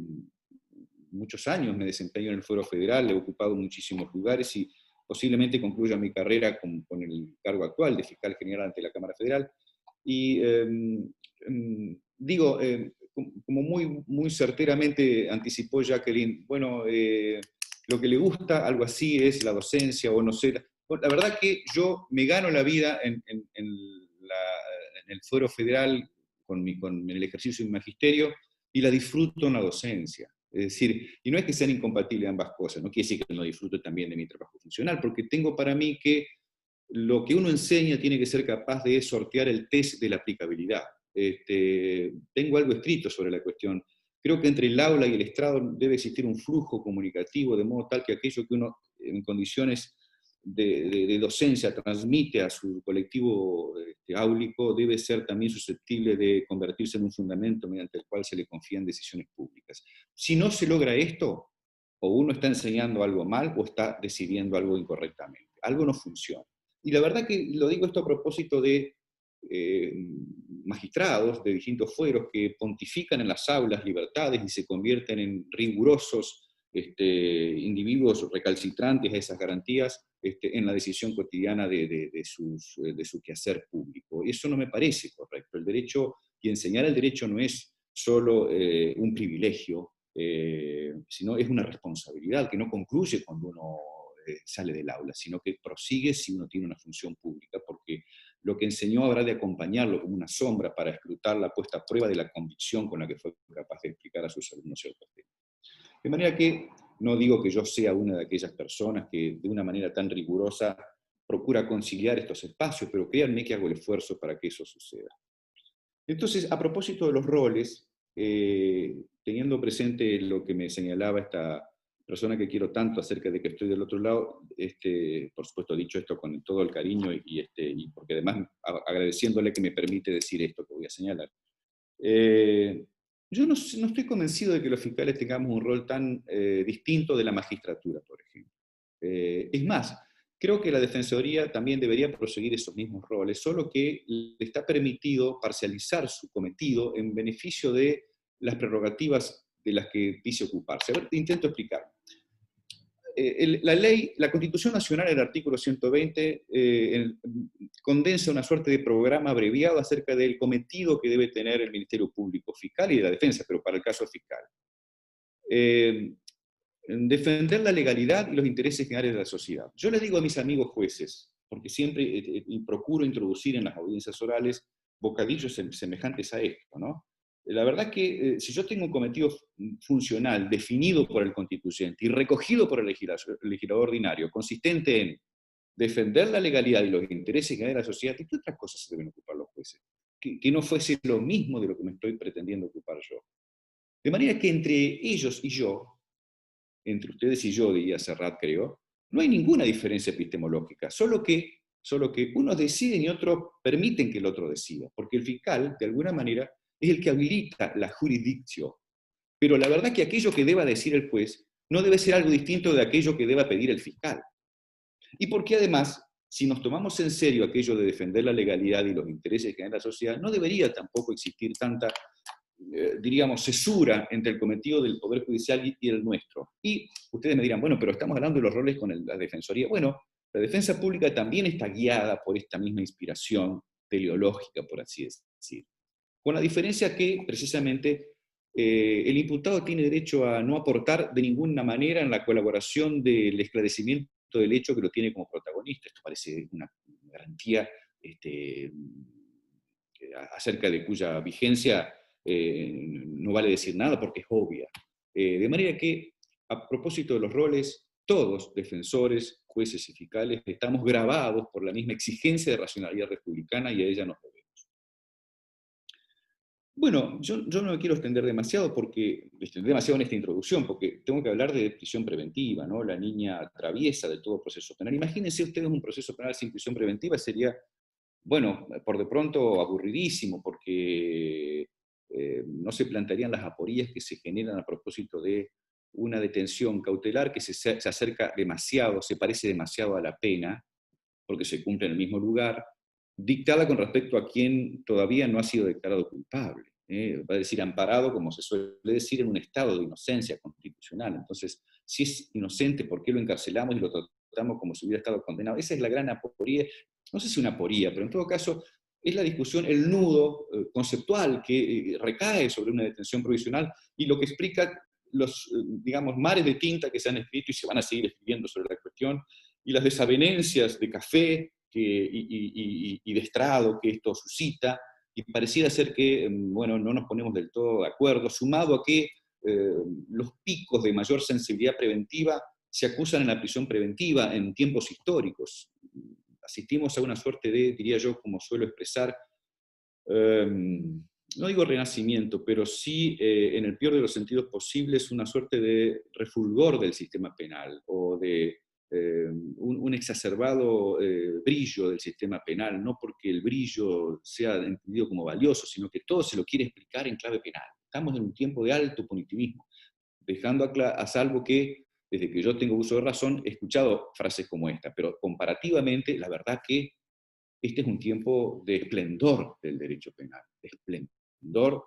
muchos años me desempeño en el Fuero Federal, he ocupado muchísimos lugares y posiblemente concluya mi carrera con el cargo actual de fiscal general ante la Cámara Federal. Y digo, como muy certeramente anticipó Jacqueline, bueno, lo que le gusta, algo así, es la docencia o no sé. Bueno, la verdad que yo me gano la vida en el fuero federal con el ejercicio de mi magisterio y la disfruto en la docencia. Es decir, y no es que sean incompatibles ambas cosas, no quiere decir que no disfrute también de mi trabajo funcional, porque tengo para mí que lo que uno enseña tiene que ser capaz de sortear el test de la aplicabilidad. Tengo algo escrito sobre la cuestión. Creo que entre el aula y el estrado debe existir un flujo comunicativo, de modo tal que aquello que uno en condiciones de docencia transmite a su colectivo áulico debe ser también susceptible de convertirse en un fundamento mediante el cual se le confían decisiones públicas. Si no se logra esto, o uno está enseñando algo mal o está decidiendo algo incorrectamente. Algo no funciona. Y la verdad que lo digo esto a propósito de magistrados de distintos fueros que pontifican en las aulas libertades y se convierten en rigurosos individuos recalcitrantes a esas garantías en la decisión cotidiana de su quehacer público. Eso no me parece correcto. El derecho, y enseñar el derecho no es solo un privilegio, sino es una responsabilidad que no concluye cuando uno sale del aula, sino que prosigue si uno tiene una función pública, porque lo que enseñó habrá de acompañarlo como una sombra para escrutar la puesta a prueba de la convicción con la que fue capaz de explicar a sus alumnos ciertos temas. De manera que no digo que yo sea una de aquellas personas que de una manera tan rigurosa procura conciliar estos espacios, pero créanme que hago el esfuerzo para que eso suceda. Entonces, a propósito de los roles, teniendo presente lo que me señalaba esta persona que quiero tanto acerca de que estoy del otro lado, por supuesto dicho esto con todo el cariño y porque además agradeciéndole que me permite decir esto que voy a señalar. Yo no estoy convencido de que los fiscales tengamos un rol tan distinto de la magistratura, por ejemplo. Es más, creo que la Defensoría también debería proseguir esos mismos roles, solo que le está permitido parcializar su cometido en beneficio de las prerrogativas de las que dice ocuparse. A ver, intento explicar. La Constitución Nacional, en el artículo 120, condensa una suerte de programa abreviado acerca del cometido que debe tener el Ministerio Público Fiscal y de la Defensa, pero para el caso fiscal. Defender la legalidad y los intereses generales de la sociedad. Yo les digo a mis amigos jueces, porque siempre procuro introducir en las audiencias orales bocadillos semejantes a esto, ¿no? La verdad que si yo tengo un cometido funcional definido por el constituyente y recogido por el legislador ordinario, consistente en defender la legalidad y los intereses generales de la sociedad, ¿y qué otras cosas se deben ocupar los jueces? Que no fuese lo mismo de lo que me estoy pretendiendo ocupar yo. De manera que entre ellos y yo, entre ustedes y yo, diría Serrat, creo, no hay ninguna diferencia epistemológica, solo que unos deciden y otros permiten que el otro decida, porque el fiscal, de alguna manera, es el que habilita la jurisdicción. Pero la verdad que aquello que deba decir el juez no debe ser algo distinto de aquello que deba pedir el fiscal. Y porque además, si nos tomamos en serio aquello de defender la legalidad y los intereses que hay en la sociedad, no debería tampoco existir tanta, diríamos, cesura entre el cometido del Poder Judicial y el nuestro. Y ustedes me dirán, bueno, pero estamos hablando de los roles con la Defensoría. Bueno, la defensa pública también está guiada por esta misma inspiración teleológica, por así decir. Con la diferencia que, precisamente, el imputado tiene derecho a no aportar de ninguna manera en la colaboración del esclarecimiento del hecho que lo tiene como protagonista. Esto parece una garantía acerca de cuya vigencia no vale decir nada porque es obvia. De manera que, a propósito de los roles, todos, defensores, jueces y fiscales, estamos grabados por la misma exigencia de racionalidad republicana y a ella nos debemos. Bueno, yo no me quiero extender demasiado en esta introducción, porque tengo que hablar de prisión preventiva, ¿no? La niña traviesa de todo proceso penal. Imagínense ustedes un proceso penal sin prisión preventiva, sería, bueno, por de pronto aburridísimo, porque no se plantearían las aporías que se generan a propósito de una detención cautelar que se acerca demasiado, se parece demasiado a la pena, porque se cumple en el mismo lugar, dictada con respecto a quien todavía no ha sido declarado culpable. Va a decir amparado, como se suele decir, en un estado de inocencia constitucional. Entonces, si es inocente, ¿por qué lo encarcelamos y lo tratamos como si hubiera estado condenado? Esa es la gran aporía, no sé si una aporía, pero en todo caso, es la discusión, el nudo conceptual que recae sobre una detención provisional y lo que explica los, digamos, mares de tinta que se han escrito y se van a seguir escribiendo sobre la cuestión, y las desavenencias de café y de estrado que esto suscita, y pareciera ser que, bueno, no nos ponemos del todo de acuerdo, sumado a que los picos de mayor sensibilidad preventiva se acusan en la prisión preventiva en tiempos históricos. Asistimos a una suerte de, diría yo, como suelo expresar, no digo renacimiento, pero sí, en el peor de los sentidos posibles, una suerte de refulgor del sistema penal, o de un exacerbado brillo del sistema penal, no porque el brillo sea entendido como valioso, sino que todo se lo quiere explicar en clave penal. Estamos en un tiempo de alto punitivismo, dejando a salvo que, desde que yo tengo uso de razón, he escuchado frases como esta, pero comparativamente, la verdad que este es un tiempo de esplendor del derecho penal, de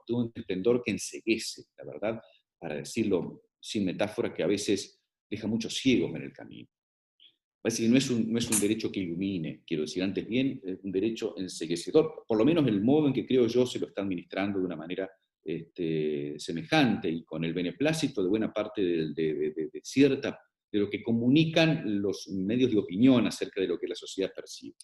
un esplendor que enceguece, la verdad, para decirlo sin metáfora, que a veces deja muchos ciegos en el camino. Parece que no es un derecho que ilumine, quiero decir, antes bien, es un derecho enceguecedor, por lo menos el modo en que creo yo se lo está administrando de una manera semejante y con el beneplácito de buena parte de lo que comunican los medios de opinión acerca de lo que la sociedad percibe.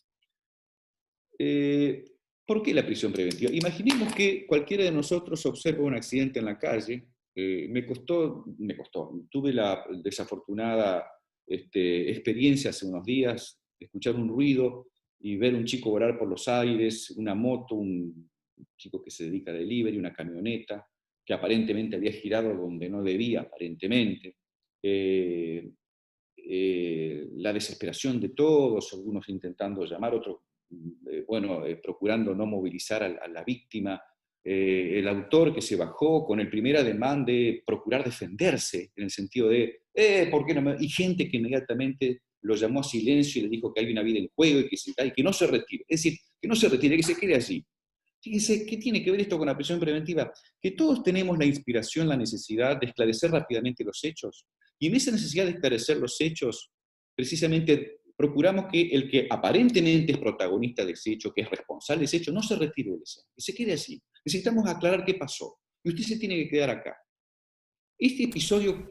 ¿Por qué la prisión preventiva? Imaginemos que cualquiera de nosotros observa un accidente en la calle. Tuve la desafortunada experiencia hace unos días de escuchar un ruido y ver un chico volar por los aires, una moto, un chico que se dedica a delivery, una camioneta, que aparentemente había girado donde no debía, aparentemente. La desesperación de todos, algunos intentando llamar, otros procurando no movilizar a la víctima, el autor que se bajó con el primer ademán de procurar defenderse, en el sentido de, ¿por qué no me...? Y gente que inmediatamente lo llamó a silencio y le dijo que hay una vida en juego y que no se retire. Es decir, que no se retire, que se quede allí. Fíjense, ¿qué tiene que ver esto con la prisión preventiva? Que todos tenemos la inspiración, la necesidad de esclarecer rápidamente los hechos. Y en esa necesidad de esclarecer los hechos, precisamente procuramos que el que aparentemente es protagonista de ese hecho, que es responsable de ese hecho, no se retire de ese, que se quede allí. Necesitamos aclarar qué pasó. Y usted se tiene que quedar acá. Este episodio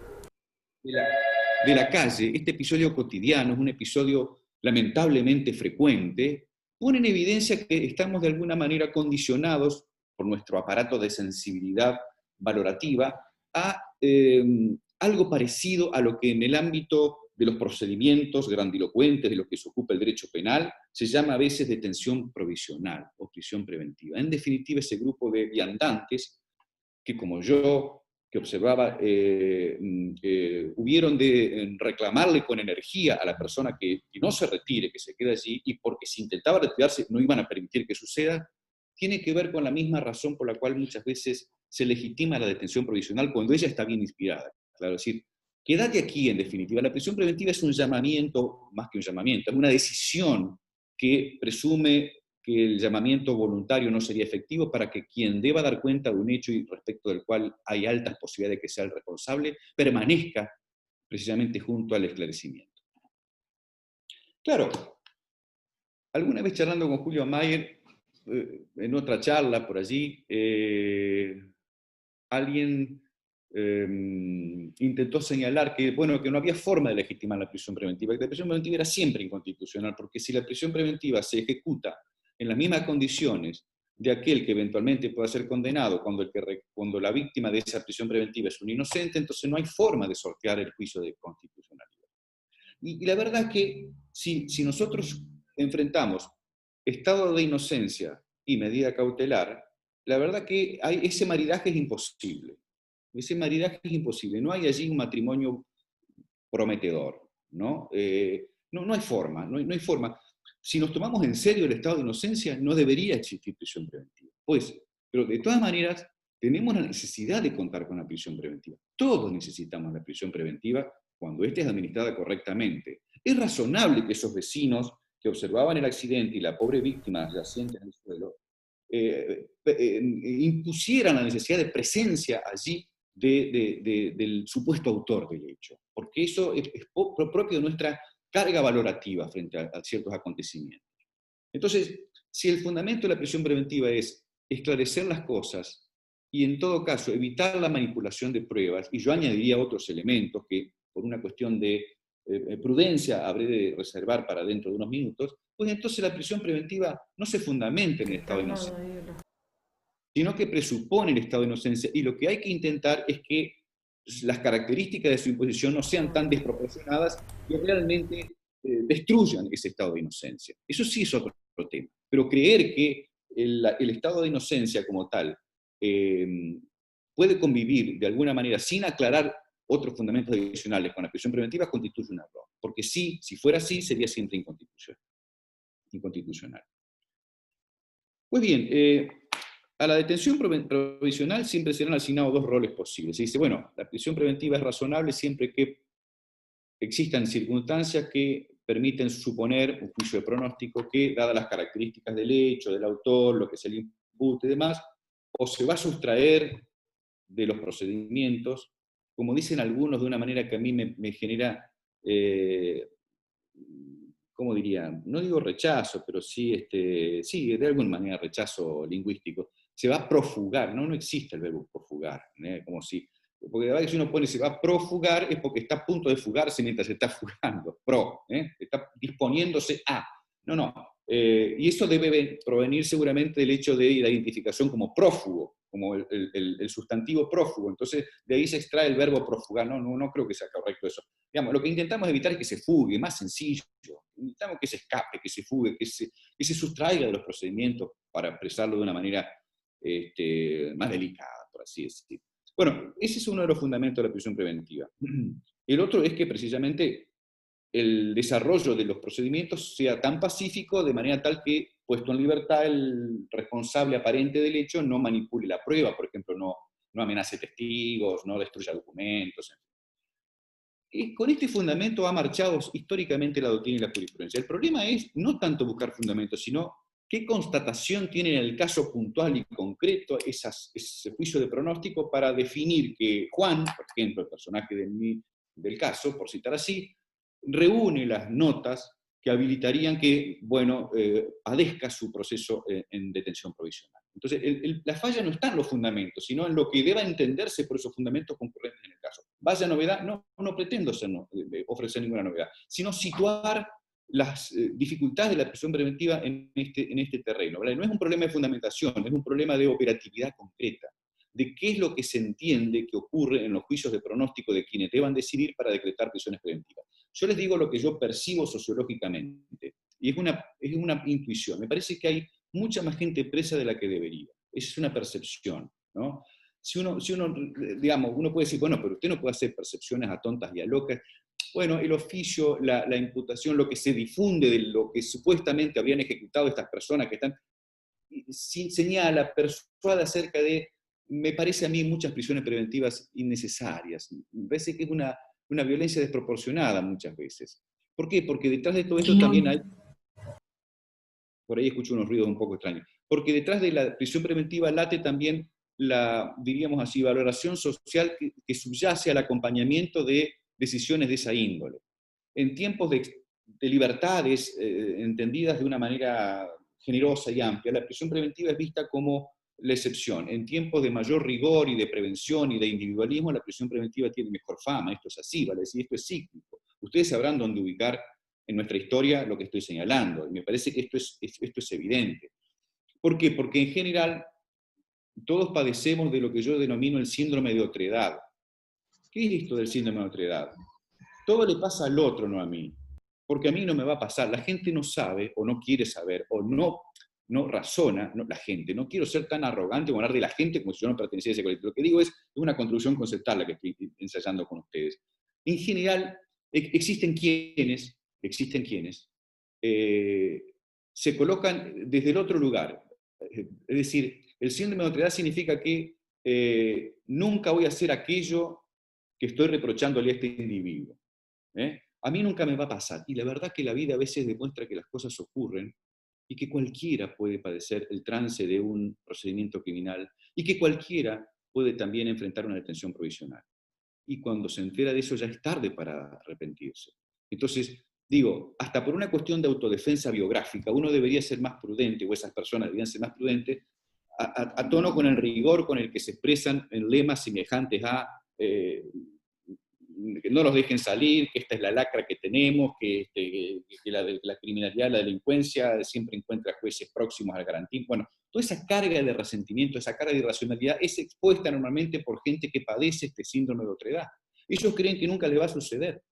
de la calle, este episodio cotidiano, es un episodio lamentablemente frecuente, pone en evidencia que estamos de alguna manera condicionados por nuestro aparato de sensibilidad valorativa a algo parecido a lo que en el ámbito de los procedimientos grandilocuentes de los que se ocupa el derecho penal se llama a veces detención provisional o prisión preventiva. En definitiva, ese grupo de viandantes que, como yo que observaba, hubieron de reclamarle con energía a la persona que no se retire, que se quede allí, y porque si intentaba retirarse no iban a permitir que suceda, tiene que ver con la misma razón por la cual muchas veces se legitima la detención provisional cuando ella está bien inspirada. Claro, es decir, quédate aquí, en definitiva. La prisión preventiva es un llamamiento, más que un llamamiento, es una decisión que presume que el llamamiento voluntario no sería efectivo para que quien deba dar cuenta de un hecho y respecto del cual hay altas posibilidades de que sea el responsable, permanezca precisamente junto al esclarecimiento. Claro, alguna vez charlando con Julio Mayer, en otra charla por allí, alguien intentó señalar que, bueno, que no había forma de legitimar la prisión preventiva, que la prisión preventiva era siempre inconstitucional, porque si la prisión preventiva se ejecuta en las mismas condiciones de aquel que eventualmente pueda ser condenado cuando la víctima de esa prisión preventiva es un inocente, entonces no hay forma de sortear el juicio de constitucionalidad. Y la verdad es que si nosotros enfrentamos estado de inocencia y medida cautelar, la verdad que ese maridaje es imposible. Ese maridaje es imposible. No hay allí un matrimonio prometedor, ¿no? No hay forma, no hay forma. Si nos tomamos en serio el estado de inocencia, no debería existir prisión preventiva. Pues, pero de todas maneras, tenemos la necesidad de contar con la prisión preventiva. Todos necesitamos la prisión preventiva cuando ésta es administrada correctamente. Es razonable que esos vecinos que observaban el accidente y la pobre víctima yaciente en el suelo, impusieran la necesidad de presencia allí del supuesto autor del hecho, porque eso es propio de nuestra carga valorativa frente a ciertos acontecimientos. Entonces, Si el fundamento de la prisión preventiva es esclarecer las cosas y en todo caso evitar la manipulación de pruebas, y yo añadiría otros elementos que por una cuestión de prudencia habré de reservar para dentro de unos minutos, pues entonces la prisión preventiva no se fundamenta en el estado de inocencia, sino que presupone el estado de inocencia, y lo que hay que intentar es que las características de su imposición no sean tan desproporcionadas que realmente destruyan ese estado de inocencia. Eso sí es otro tema. Pero creer que el estado de inocencia como tal puede convivir de alguna manera sin aclarar otros fundamentos adicionales con la prisión preventiva constituye un error. Porque sí, si fuera así, sería siempre inconstitucional. Pues bien, a la detención provisional siempre serán asignados dos roles posibles. Se dice, bueno, la prisión preventiva es razonable siempre que existan circunstancias que permiten suponer un juicio de pronóstico que, dadas las características del hecho, del autor, lo que se le impute y demás, o se va a sustraer de los procedimientos, como dicen algunos de una manera que a mí me genera, ¿cómo diría? No digo rechazo, pero sí, sí, de alguna manera rechazo lingüístico. Se va a profugar, no existe el verbo profugar, como si, porque la verdad que si uno pone se va a profugar es porque está a punto de fugarse mientras se está fugando, está disponiéndose a. No. Y eso debe provenir seguramente del hecho de la identificación como prófugo, como el sustantivo prófugo. Entonces, de ahí se extrae el verbo profugar. No creo que sea correcto eso. Digamos, lo que intentamos evitar es que se fugue, más sencillo. Intentamos que se escape, que se fugue, que se sustraiga de los procedimientos para expresarlo de una manera más delicada, por así decirlo. Bueno, ese es uno de los fundamentos de la prisión preventiva. El otro es que precisamente el desarrollo de los procedimientos sea tan pacífico de manera tal que, puesto en libertad, el responsable aparente del hecho no manipule la prueba, por ejemplo, no amenace testigos, no destruya documentos. Y con este fundamento ha marchado históricamente la doctrina y la jurisprudencia. El problema es no tanto buscar fundamentos, sino qué constatación tiene en el caso puntual y concreto ese juicio de pronóstico para definir que Juan, por ejemplo, el personaje del caso, por citar así, reúne las notas que habilitarían que, bueno, padezca su proceso en detención provisional. Entonces, la falla no está en los fundamentos, sino en lo que deba entenderse por esos fundamentos concurrentes en el caso. Vaya novedad, no pretendo ofrecer ninguna novedad, sino situar las dificultades de la prisión preventiva en este terreno, ¿vale? No es un problema de fundamentación, es un problema de operatividad concreta, de qué es lo que se entiende que ocurre en los juicios de pronóstico de quienes deban decidir para decretar prisiones preventivas. Yo les digo lo que yo percibo sociológicamente, y es una intuición. Me parece que hay mucha más gente presa de la que debería. Esa es una percepción, ¿no? Si uno, digamos, uno puede decir, bueno, pero usted no puede hacer percepciones a tontas y a locas. Bueno, el oficio, la imputación, lo que se difunde de lo que supuestamente habrían ejecutado estas personas que están, señala, persuade acerca de, me parece a mí, muchas prisiones preventivas innecesarias. Me parece que es una violencia desproporcionada muchas veces. ¿Por qué? Porque detrás de todo esto también hay, por ahí escucho unos ruidos un poco extraños, porque detrás de la prisión preventiva late también la, diríamos así, valoración social que subyace al acompañamiento de decisiones de esa índole. En tiempos de libertades entendidas de una manera generosa y amplia, la prisión preventiva es vista como la excepción. En tiempos de mayor rigor y de prevención y de individualismo, la prisión preventiva tiene mejor fama. Esto es así, vale decir, esto es cíclico. Ustedes sabrán dónde ubicar en nuestra historia lo que estoy señalando, y me parece que esto es evidente. ¿Por qué? Porque en general todos padecemos de lo que yo denomino el síndrome de otredad. ¿Qué es esto del síndrome de otredad? Todo le pasa al otro, no a mí. Porque a mí no me va a pasar. La gente no sabe, o no quiere saber, o no razona, la gente. No quiero ser tan arrogante o hablar de la gente como si yo no perteneciera a ese colectivo. Lo que digo es una construcción conceptual la que estoy ensayando con ustedes. En general, existen quienes se colocan desde el otro lugar. Es decir, el síndrome de otredad significa que nunca voy a hacer aquello que estoy reprochándole a este individuo. A mí nunca me va a pasar. Y la verdad que la vida a veces demuestra que las cosas ocurren y que cualquiera puede padecer el trance de un procedimiento criminal y que cualquiera puede también enfrentar una detención provisional. Y cuando se entera de eso ya es tarde para arrepentirse. Entonces, digo, hasta por una cuestión de autodefensa biográfica, uno debería ser más prudente, o esas personas deberían ser más prudentes, a tono con el rigor con el que se expresan en lemas semejantes a que no los dejen salir, que esta es la lacra que tenemos, que la criminalidad, la delincuencia siempre encuentra jueces próximos al garantismo. Bueno, toda esa carga de resentimiento, esa carga de irracionalidad es expuesta normalmente por gente que padece este síndrome de otredad. Ellos creen que nunca les va a suceder.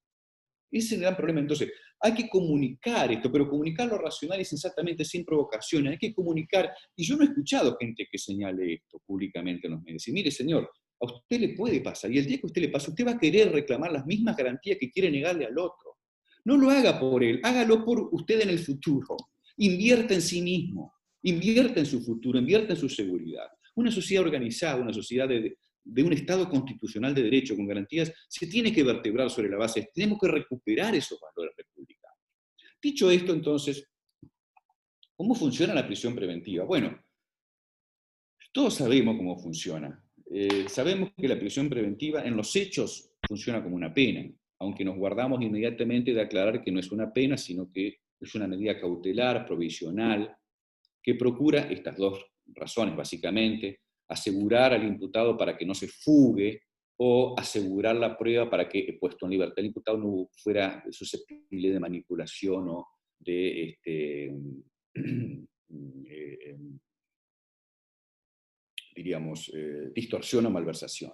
Ese es el gran problema. Entonces, hay que comunicar esto, pero comunicarlo racional y sensatamente, sin provocaciones. Hay que comunicar, y yo no he escuchado gente que señale esto públicamente en los medios. Y mire, señor, a usted le puede pasar, y el día que a usted le pase, usted va a querer reclamar las mismas garantías que quiere negarle al otro. No lo haga por él, hágalo por usted en el futuro. Invierta en sí mismo, invierta en su futuro, invierta en su seguridad. Una sociedad organizada, una sociedad de un Estado constitucional de derecho con garantías, se tiene que vertebrar sobre la base, tenemos que recuperar esos valores republicanos. Dicho esto, entonces, ¿cómo funciona la prisión preventiva? Bueno, todos sabemos cómo funciona. Sabemos que la prisión preventiva en los hechos funciona como una pena, aunque nos guardamos inmediatamente de aclarar que no es una pena, sino que es una medida cautelar, provisional, que procura estas dos razones, básicamente: asegurar al imputado para que no se fugue, o asegurar la prueba para que, puesto en libertad, el imputado no fuera susceptible de manipulación o de diríamos, distorsión o malversación.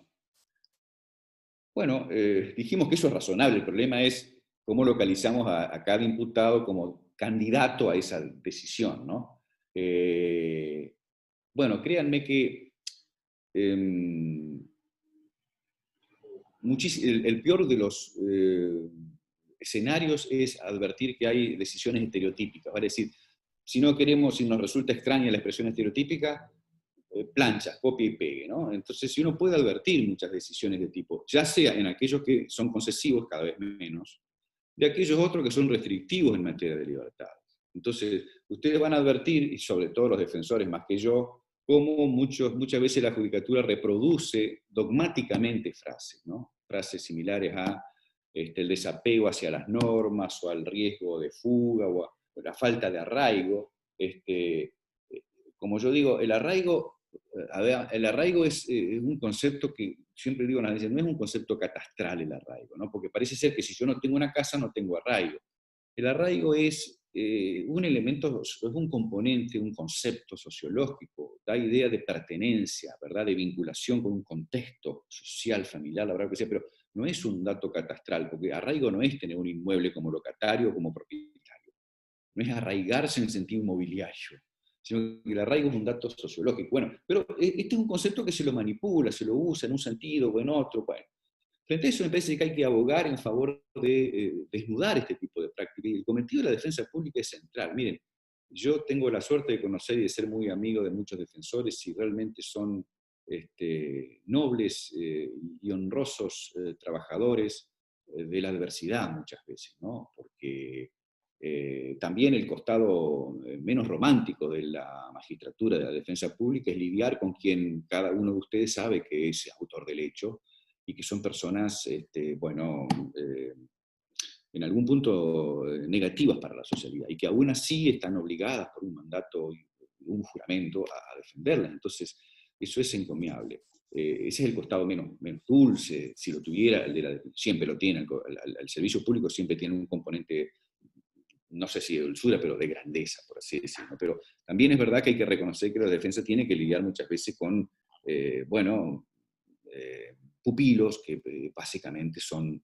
Bueno, dijimos que eso es razonable, el problema es cómo localizamos a cada imputado como candidato a esa decisión, ¿no? Bueno, créanme que el peor de los escenarios es advertir que hay decisiones estereotípicas, es decir, si no queremos, si nos resulta extraña la expresión estereotípica, plancha, copia y pegue, ¿no? Entonces, si uno puede advertir muchas decisiones de tipo, ya sea en aquellos que son concesivos, cada vez menos, de aquellos otros que son restrictivos en materia de libertad. Entonces, ustedes van a advertir, y sobre todo los defensores más que yo, cómo muchas veces la judicatura reproduce dogmáticamente frases, ¿no? Frases similares a el desapego hacia las normas, o al riesgo de fuga, o la falta de arraigo. Como yo digo, el arraigo es un concepto que, siempre digo, no es un concepto catastral el arraigo, ¿no? Porque parece ser que si yo no tengo una casa no tengo arraigo. El arraigo es un elemento, es un componente, un concepto sociológico, da idea de pertenencia, ¿verdad? De vinculación con un contexto social, familiar, la verdad que sea, pero no es un dato catastral, porque arraigo no es tener un inmueble como locatario o como propietario, no es arraigarse en el sentido inmobiliario, sino que el arraigo es un dato sociológico. Bueno, pero este es un concepto que se lo manipula, se lo usa en un sentido o en otro. Bueno, frente a eso me parece que hay que abogar en favor de desnudar este tipo de prácticas. Y el cometido de la defensa pública es central. Miren, yo tengo la suerte de conocer y de ser muy amigo de muchos defensores, y realmente son nobles y honrosos trabajadores de la adversidad muchas veces, ¿no? Porque también el costado menos romántico de la magistratura, de la defensa pública, es lidiar con quien cada uno de ustedes sabe que es autor del hecho, y que son personas, en algún punto negativas para la sociedad, y que aún así están obligadas por un mandato y un juramento a defenderlas. Entonces, eso es encomiable. Ese es el costado menos dulce, si lo tuviera, siempre lo tiene, el servicio público siempre tiene un componente, no sé si de dulzura, pero de grandeza, por así decirlo. Pero también es verdad que hay que reconocer que la defensa tiene que lidiar muchas veces con, pupilos que básicamente son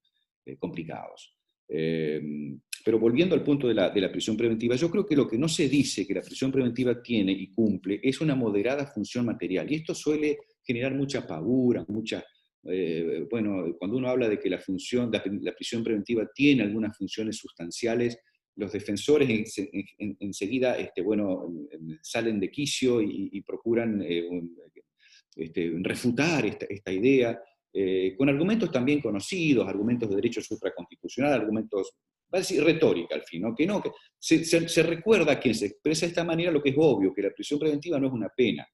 complicados. Pero volviendo al punto de la prisión preventiva, yo creo que lo que no se dice que la prisión preventiva tiene y cumple es una moderada función material, y esto suele generar mucha pavura, cuando uno habla de que la prisión preventiva tiene algunas funciones sustanciales, los defensores enseguida salen de quicio y procuran refutar esta idea, con argumentos también conocidos, argumentos de derecho supraconstitucional, argumentos, va a decir retórica al fin, ¿no? Que se recuerda a quien se expresa de esta manera lo que es obvio, que la prisión preventiva no es una pena.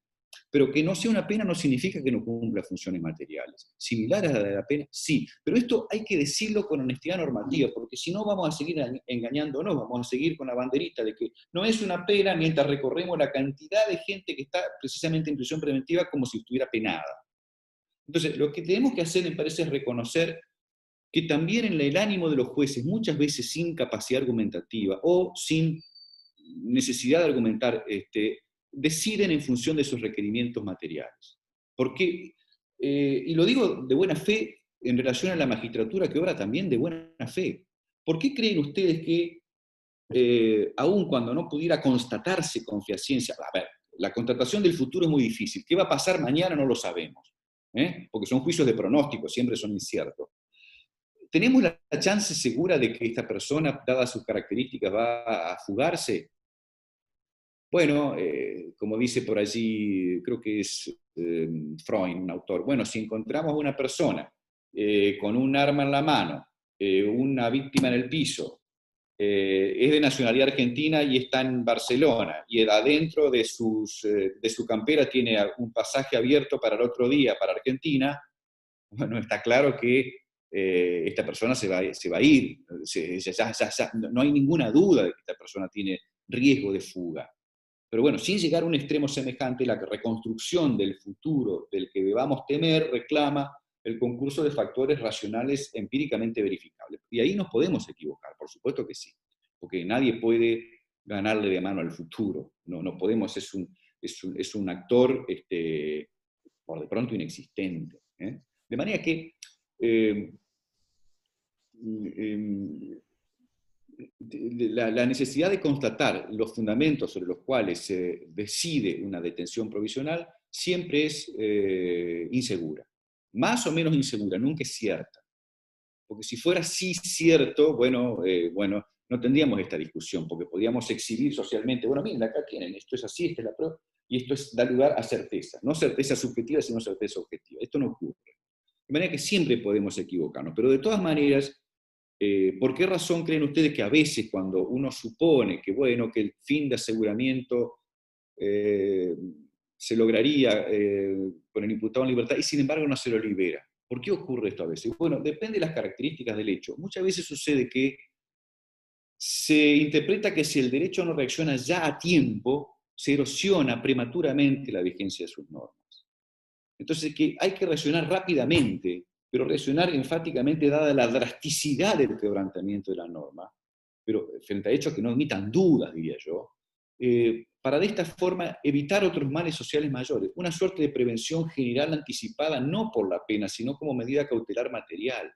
Pero que no sea una pena no significa que no cumpla funciones materiales. Similares a la de la pena, sí. Pero esto hay que decirlo con honestidad normativa, porque si no vamos a seguir engañándonos, vamos a seguir con la banderita de que no es una pena mientras recorremos la cantidad de gente que está precisamente en prisión preventiva como si estuviera penada. Entonces, lo que tenemos que hacer, me parece, es reconocer que también en el ánimo de los jueces, muchas veces sin capacidad argumentativa o sin necesidad de argumentar, deciden en función de sus requerimientos materiales. Porque, y lo digo de buena fe en relación a la magistratura, que obra también de buena fe. ¿Por qué creen ustedes que, aun cuando no pudiera constatarse con fehaciencia, a ver, la constatación del futuro es muy difícil, qué va a pasar mañana no lo sabemos, porque son juicios de pronóstico, siempre son inciertos. ¿Tenemos la chance segura de que esta persona, dadas sus características, va a fugarse? Bueno, como dice por allí, creo que es Freud, un autor, bueno, si encontramos una persona con un arma en la mano, una víctima en el piso, es de nacionalidad argentina y está en Barcelona, y adentro de su campera tiene un pasaje abierto para el otro día, para Argentina, bueno, está claro que esta persona se va a ir, no hay ninguna duda de que esta persona tiene riesgo de fuga. Pero bueno, sin llegar a un extremo semejante, la reconstrucción del futuro del que debamos temer reclama el concurso de factores racionales empíricamente verificables. Y ahí nos podemos equivocar, por supuesto que sí, porque nadie puede ganarle de mano al futuro, no podemos, es un actor por de pronto inexistente. De manera que la necesidad de constatar los fundamentos sobre los cuales se decide una detención provisional siempre es insegura. Más o menos insegura, nunca es cierta. Porque si fuera sí cierto, bueno, no tendríamos esta discusión, porque podríamos exhibir socialmente, bueno, miren, acá tienen, esto es así, esta es la prueba, y esto da lugar a certeza. No certeza subjetiva, sino certeza objetiva. Esto no ocurre. De manera que siempre podemos equivocarnos, pero de todas maneras, ¿por qué razón creen ustedes que a veces cuando uno supone que, bueno, que el fin de aseguramiento se lograría con el imputado en libertad y sin embargo no se lo libera? ¿Por qué ocurre esto a veces? Bueno, depende de las características del hecho. Muchas veces sucede que se interpreta que si el derecho no reacciona ya a tiempo, se erosiona prematuramente la vigencia de sus normas. Entonces, que hay que reaccionar rápidamente, pero reaccionar enfáticamente dada la drasticidad del quebrantamiento de la norma, pero frente a hechos que no admitan dudas, diría yo, para de esta forma evitar otros males sociales mayores, una suerte de prevención general anticipada no por la pena, sino como medida cautelar material.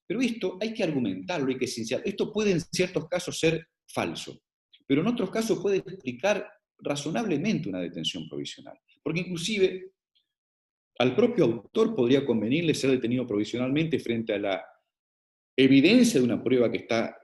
Pero esto hay que argumentarlo, hay que cienciar. Esto puede en ciertos casos ser falso, pero en otros casos puede explicar razonablemente una detención provisional. Porque inclusive al propio autor podría convenirle ser detenido provisionalmente frente a la evidencia de una prueba que está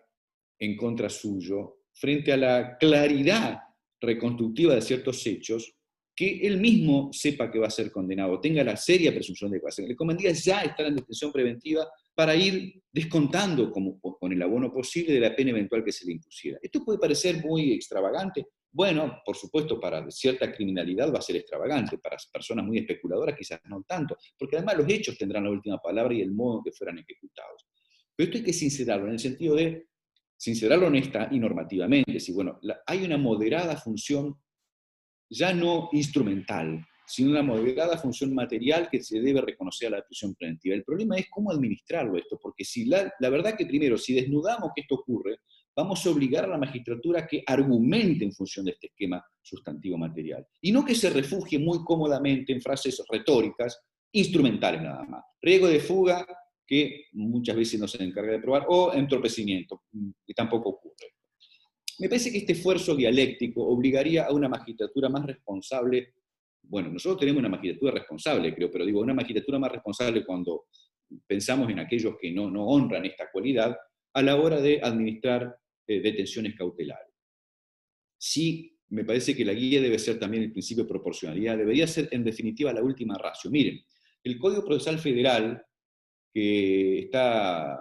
en contra suyo, frente a la claridad reconstructiva de ciertos hechos, que él mismo sepa que va a ser condenado, tenga la seria presunción de que va a ser. Le convendría ya estar en detención preventiva para ir descontando con el abono posible de la pena eventual que se le impusiera. Esto puede parecer muy extravagante. Bueno, por supuesto, para cierta criminalidad va a ser extravagante, para personas muy especuladoras quizás no tanto, porque además los hechos tendrán la última palabra y el modo en que fueran ejecutados. Pero esto hay que sincerarlo, en el sentido de sincerarlo honesta y normativamente. Si, bueno, hay una moderada función, ya no instrumental, sino una moderada función material que se debe reconocer a la prisión preventiva. El problema es cómo administrarlo esto, porque si la verdad que primero, si desnudamos que esto ocurre, vamos a obligar a la magistratura a que argumente en función de este esquema sustantivo material, y no que se refugie muy cómodamente en frases retóricas, instrumentales nada más. Riesgo de fuga, que muchas veces no se encarga de probar, o entorpecimiento, que tampoco ocurre. Me parece que este esfuerzo dialéctico obligaría a una magistratura más responsable. Bueno, nosotros tenemos una magistratura responsable, creo, pero digo, una magistratura más responsable cuando pensamos en aquellos que no honran esta cualidad a la hora de administrar detenciones cautelares. Sí, me parece que la guía debe ser también el principio de proporcionalidad, debería ser en definitiva la última ratio. Miren, el Código Procesal Federal, que está,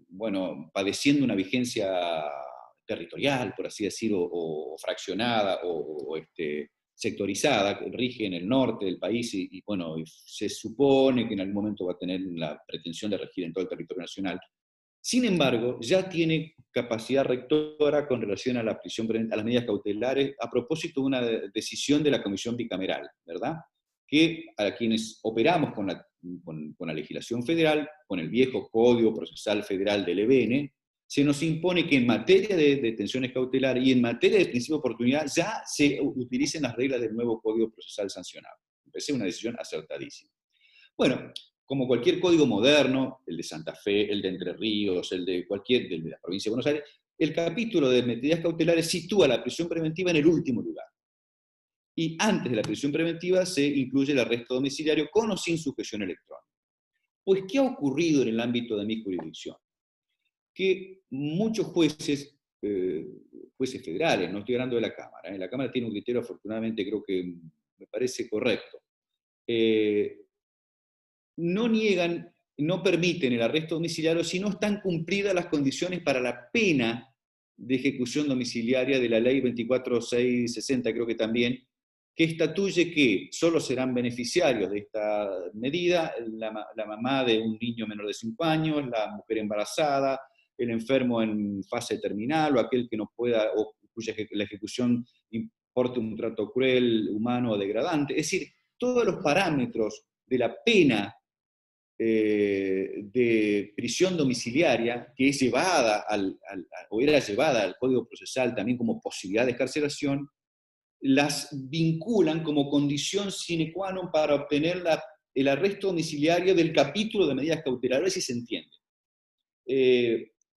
bueno, padeciendo una vigencia territorial, por así decirlo, o fraccionada, o sectorizada, que rige en el norte del país y bueno, se supone que en algún momento va a tener la pretensión de regir en todo el territorio nacional. Sin embargo, ya tiene capacidad rectora con relación a la prisión, a las medidas cautelares, a propósito de una decisión de la Comisión Bicameral, ¿verdad? Que a quienes operamos con la legislación federal, con el viejo Código Procesal Federal del EBN, se nos impone que en materia de detenciones cautelares y en materia de principio de oportunidad ya se utilicen las reglas del nuevo Código Procesal sancionado. Me parece una decisión acertadísima. Bueno, como cualquier código moderno, el de Santa Fe, el de Entre Ríos, el de la provincia de Buenos Aires, el capítulo de medidas cautelares sitúa la prisión preventiva en el último lugar. Y antes de la prisión preventiva se incluye el arresto domiciliario con o sin sujeción electrónica. Pues, ¿qué ha ocurrido en el ámbito de mi jurisdicción? Que muchos jueces, jueces federales, no estoy hablando de la Cámara, la Cámara tiene un criterio, afortunadamente, creo que me parece correcto, no niegan, no permiten el arresto domiciliario si no están cumplidas las condiciones para la pena de ejecución domiciliaria de la ley 24660, creo que también, que estatuye que solo serán beneficiarios de esta medida la mamá de un niño menor de 5 años, la mujer embarazada, el enfermo en fase terminal o aquel que no pueda, o cuya la ejecución importe un trato cruel, humano o degradante. Es decir, todos los parámetros de la pena de prisión domiciliaria, que es llevada o era llevada al Código Procesal también como posibilidad de excarcelación, las vinculan como condición sine qua non para obtener el arresto domiciliario del capítulo de medidas cautelares, a ver si se entiende.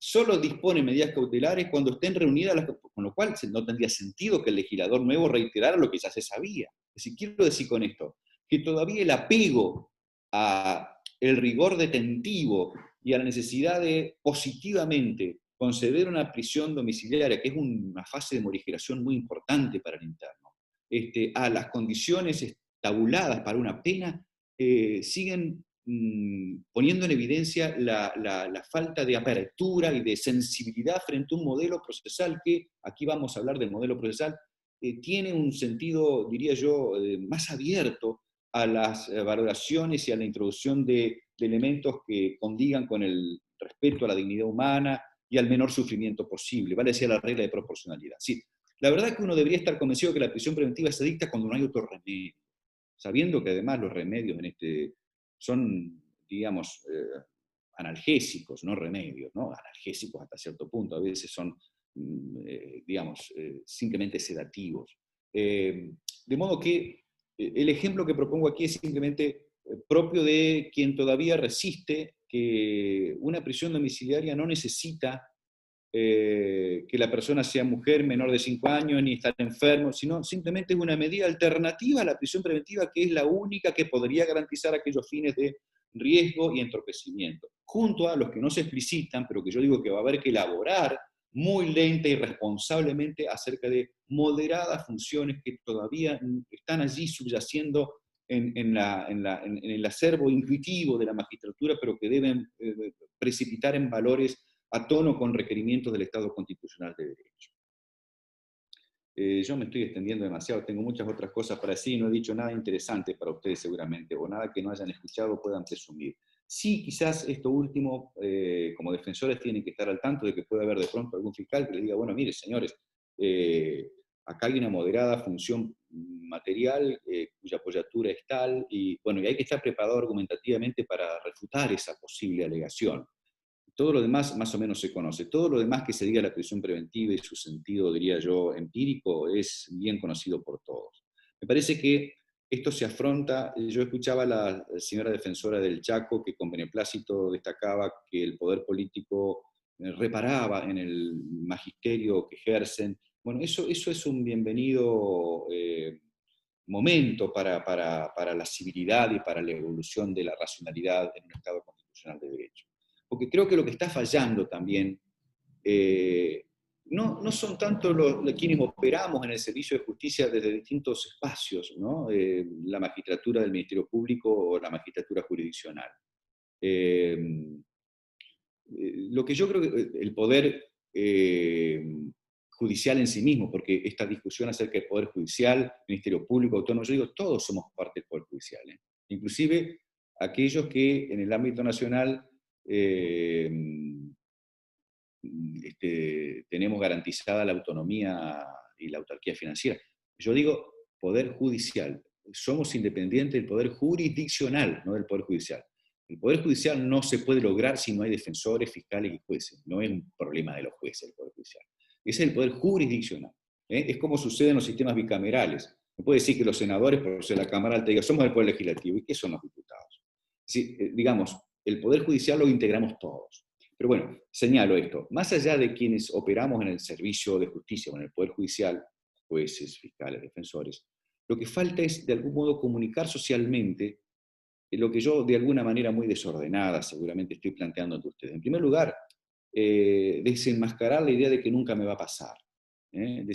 Solo dispone medidas cautelares cuando estén reunidas, con lo cual no tendría sentido que el legislador nuevo reiterara lo que ya se sabía. Es decir, quiero decir con esto, que todavía el apego a el rigor detentivo y a la necesidad de positivamente conceder una prisión domiciliaria, que es una fase de morigeración muy importante para el interno, a las condiciones estabuladas para una pena, siguen poniendo en evidencia la falta de apertura y de sensibilidad frente a un modelo procesal que, aquí vamos a hablar del modelo procesal, tiene un sentido, diría yo, más abierto a las valoraciones y a la introducción de elementos que condigan con el respeto a la dignidad humana y al menor sufrimiento posible, vale decir la regla de proporcionalidad. Sí, la verdad es que uno debería estar convencido que la prisión preventiva se dicta cuando no hay otro remedio, sabiendo que además los remedios son, digamos, analgésicos, no remedios, ¿no? Analgésicos hasta cierto punto, a veces son, digamos, simplemente sedativos. De modo que el ejemplo que propongo aquí es simplemente propio de quien todavía resiste que una prisión domiciliaria no necesita que la persona sea mujer menor de 5 años ni estar enfermo, sino simplemente es una medida alternativa a la prisión preventiva que es la única que podría garantizar aquellos fines de riesgo y entorpecimiento, junto a los que no se explicitan, pero que yo digo que va a haber que elaborar muy lenta y responsablemente acerca de moderadas funciones que todavía están allí subyaciendo en el acervo intuitivo de la magistratura, pero que deben precipitar en valores a tono con requerimientos del Estado constitucional de derecho. Yo me estoy extendiendo demasiado, tengo muchas otras cosas para decir, no he dicho nada interesante para ustedes seguramente, o nada que no hayan escuchado o puedan presumir. Sí, quizás esto último, como defensores tienen que estar al tanto de que puede haber de pronto algún fiscal que les diga, bueno, mire, señores, acá hay una moderada función material cuya apoyatura es tal, y bueno, y hay que estar preparado argumentativamente para refutar esa posible alegación. Todo lo demás más o menos se conoce. Todo lo demás que se diga de la prisión preventiva y su sentido, diría yo, empírico, es bien conocido por todos. Me parece que esto se afronta, yo escuchaba a la señora defensora del Chaco que con beneplácito destacaba que el poder político reparaba en el magisterio que ejercen. Bueno, eso es un bienvenido momento para la civilidad y para la evolución de la racionalidad en un Estado constitucional de derecho. Porque creo que lo que está fallando también no son tanto quienes operamos en el servicio de justicia desde distintos espacios, ¿no? La magistratura del Ministerio Público o la magistratura jurisdiccional. Lo que yo creo que el poder judicial en sí mismo, porque esta discusión acerca del Poder Judicial, Ministerio Público, Autónomo, yo digo, todos somos parte del Poder Judicial, inclusive aquellos que en el ámbito nacional tenemos garantizada la autonomía y la autarquía financiera. Yo digo Poder Judicial, somos independientes del Poder Jurisdiccional, no del Poder Judicial. El Poder Judicial no se puede lograr si no hay defensores, fiscales y jueces. No es un problema de los jueces el Poder Judicial. Ese es el Poder Jurisdiccional. Es como sucede en los sistemas bicamerales. No puede decir que los senadores, por ser la Cámara Alta, digan, somos el Poder Legislativo. ¿Y qué son los diputados? Digamos, el Poder Judicial lo integramos todos. Pero bueno, señalo esto. Más allá de quienes operamos en el servicio de justicia o en el Poder Judicial, jueces, fiscales, defensores, lo que falta es, de algún modo, comunicar socialmente lo que yo, de alguna manera muy desordenada, seguramente estoy planteando ante ustedes. En primer lugar, desenmascarar la idea de que nunca me va a pasar. En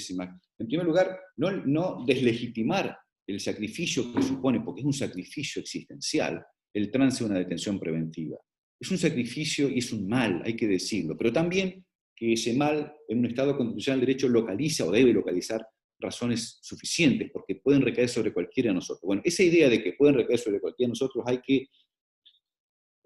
primer lugar, no deslegitimar el sacrificio que supone, porque es un sacrificio existencial, el trance de una detención preventiva. Es un sacrificio y es un mal, hay que decirlo, pero también que ese mal en un Estado constitucional de derecho localiza o debe localizar razones suficientes, porque pueden recaer sobre cualquiera de nosotros. Bueno, esa idea de que pueden recaer sobre cualquiera de nosotros hay que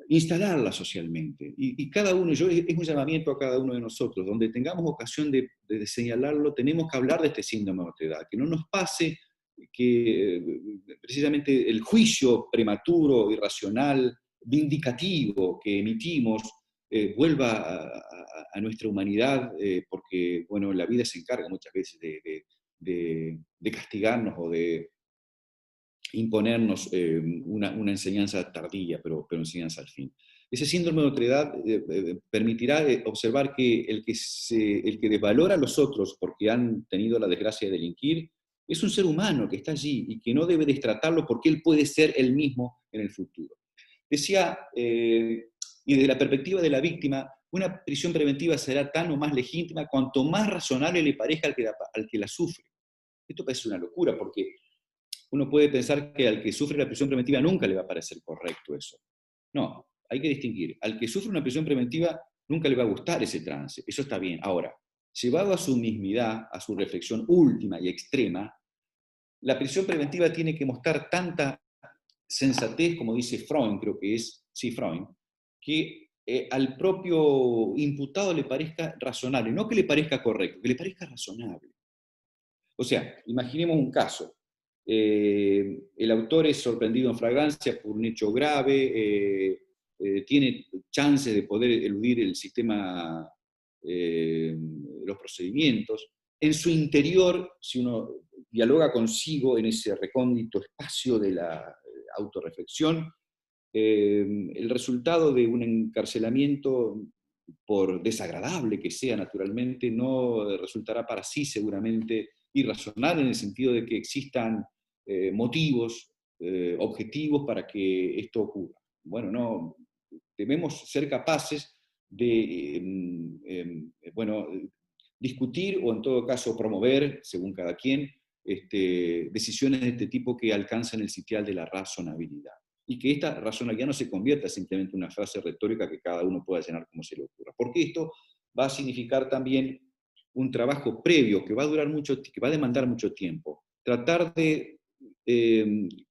instalarla socialmente. Y cada uno, es un llamamiento a cada uno de nosotros, donde tengamos ocasión de señalarlo, tenemos que hablar de este síndrome de otredad, que no nos pase que precisamente el juicio prematuro, irracional, vindicativo que emitimos vuelva a nuestra humanidad, porque bueno, la vida se encarga muchas veces de castigarnos o de imponernos una enseñanza tardía, pero enseñanza al fin. Ese síndrome de otredad permitirá observar que el que desvalora a los otros porque han tenido la desgracia de delinquir es un ser humano que está allí y que no debe destratarlo porque él puede ser él mismo en el futuro. Decía, y desde la perspectiva de la víctima, una prisión preventiva será tan o más legítima cuanto más razonable le parezca al que la sufre. Esto parece una locura porque uno puede pensar que al que sufre la prisión preventiva nunca le va a parecer correcto eso. No, hay que distinguir. Al que sufre una prisión preventiva nunca le va a gustar ese trance. Eso está bien. Ahora, llevado a su mismidad, a su reflexión última y extrema, la prisión preventiva tiene que mostrar tanta sensatez, como dice Freud, creo que es, sí, Freud, que al propio imputado le parezca razonable, no que le parezca correcto, que le parezca razonable. O sea, imaginemos un caso. El autor es sorprendido en flagrancia por un hecho grave, tiene chances de poder eludir el sistema, los procedimientos. En su interior, si uno dialoga consigo en ese recóndito espacio de la autorreflexión, el resultado de un encarcelamiento, por desagradable que sea naturalmente, no resultará para sí seguramente irrazonable en el sentido de que existan motivos objetivos para que esto ocurra. Bueno, no, debemos ser capaces de bueno, discutir o en todo caso promover, según cada quien, decisiones de este tipo que alcanzan el sitial de la razonabilidad. Y que esta razonabilidad no se convierta simplemente en una frase retórica que cada uno pueda llenar como se le ocurra. Porque esto va a significar también un trabajo previo que va a durar mucho, que va a demandar mucho tiempo. Tratar de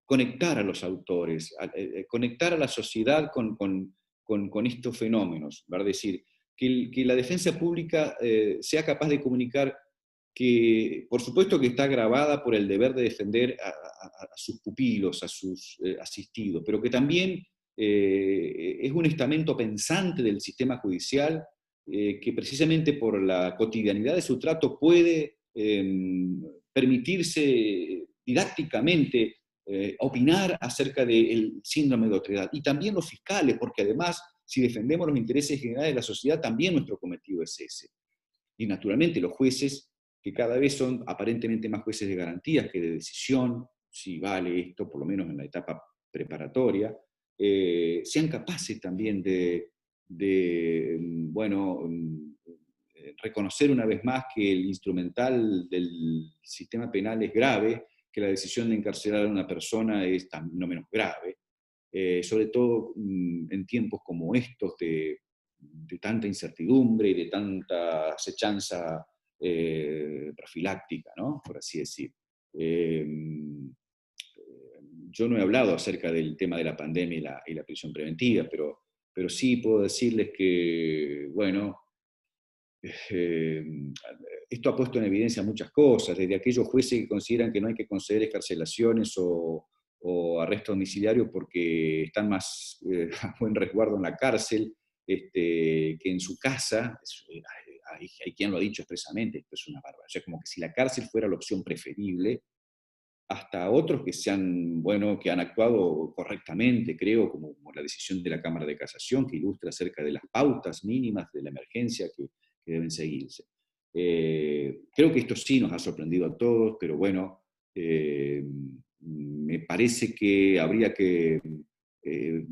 conectar a los autores, conectar a la sociedad con estos fenómenos, ¿verdad? Es decir, que la defensa pública sea capaz de comunicar que, por supuesto que está grabada por el deber de defender a sus pupilos, a sus asistidos, pero que también es un estamento pensante del sistema judicial que precisamente por la cotidianidad de su trato puede permitirse didácticamente opinar acerca del síndrome de otredad. Y también los fiscales, porque además, si defendemos los intereses generales de la sociedad, también nuestro cometido es ese. Y naturalmente los jueces, que cada vez son aparentemente más jueces de garantías que de decisión, si vale esto, por lo menos en la etapa preparatoria, sean capaces también bueno, reconocer una vez más que el instrumental del sistema penal es grave, que la decisión de encarcelar a una persona es no menos grave, sobre todo en tiempos como estos de tanta incertidumbre y de tanta acechanza profiláctica, ¿no? Por así decir. Yo no he hablado acerca del tema de la pandemia y la prisión preventiva, pero sí puedo decirles que, bueno, esto ha puesto en evidencia muchas cosas, desde aquellos jueces que consideran que no hay que conceder excarcelaciones o arresto domiciliario porque están más a buen resguardo en la cárcel que en su casa. Hay quien lo ha dicho expresamente, esto es una barbaridad. O sea, como que si la cárcel fuera la opción preferible, hasta otros que han actuado correctamente, creo, como la decisión de la Cámara de Casación, que ilustra acerca de las pautas mínimas de la emergencia que deben seguirse. Creo que esto sí nos ha sorprendido a todos, pero bueno, me parece que habría que...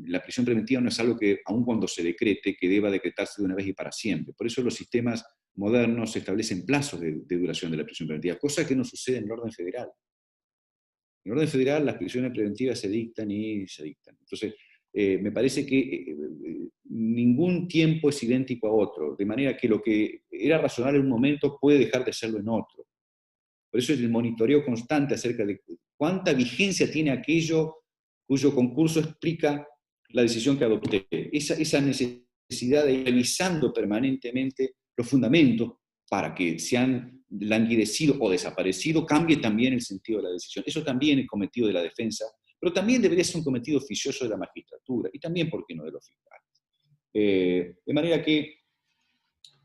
la prisión preventiva no es algo que, aun cuando se decrete, que deba decretarse de una vez y para siempre. Por eso los sistemas modernos establecen plazos de duración de la prisión preventiva, cosa que no sucede en el orden federal. En el orden federal las prisiones preventivas se dictan y se dictan. Entonces, me parece que ningún tiempo es idéntico a otro, de manera que lo que era razonable en un momento puede dejar de serlo en otro. Por eso es el monitoreo constante acerca de cuánta vigencia tiene aquello cuyo concurso explica la decisión que adopté. Esa necesidad de ir revisando permanentemente los fundamentos para que se han languidecido o desaparecido, cambie también el sentido de la decisión. Eso también es cometido de la defensa, pero también debería ser un cometido oficioso de la magistratura, y también, ¿por qué no, de los fiscales? De manera que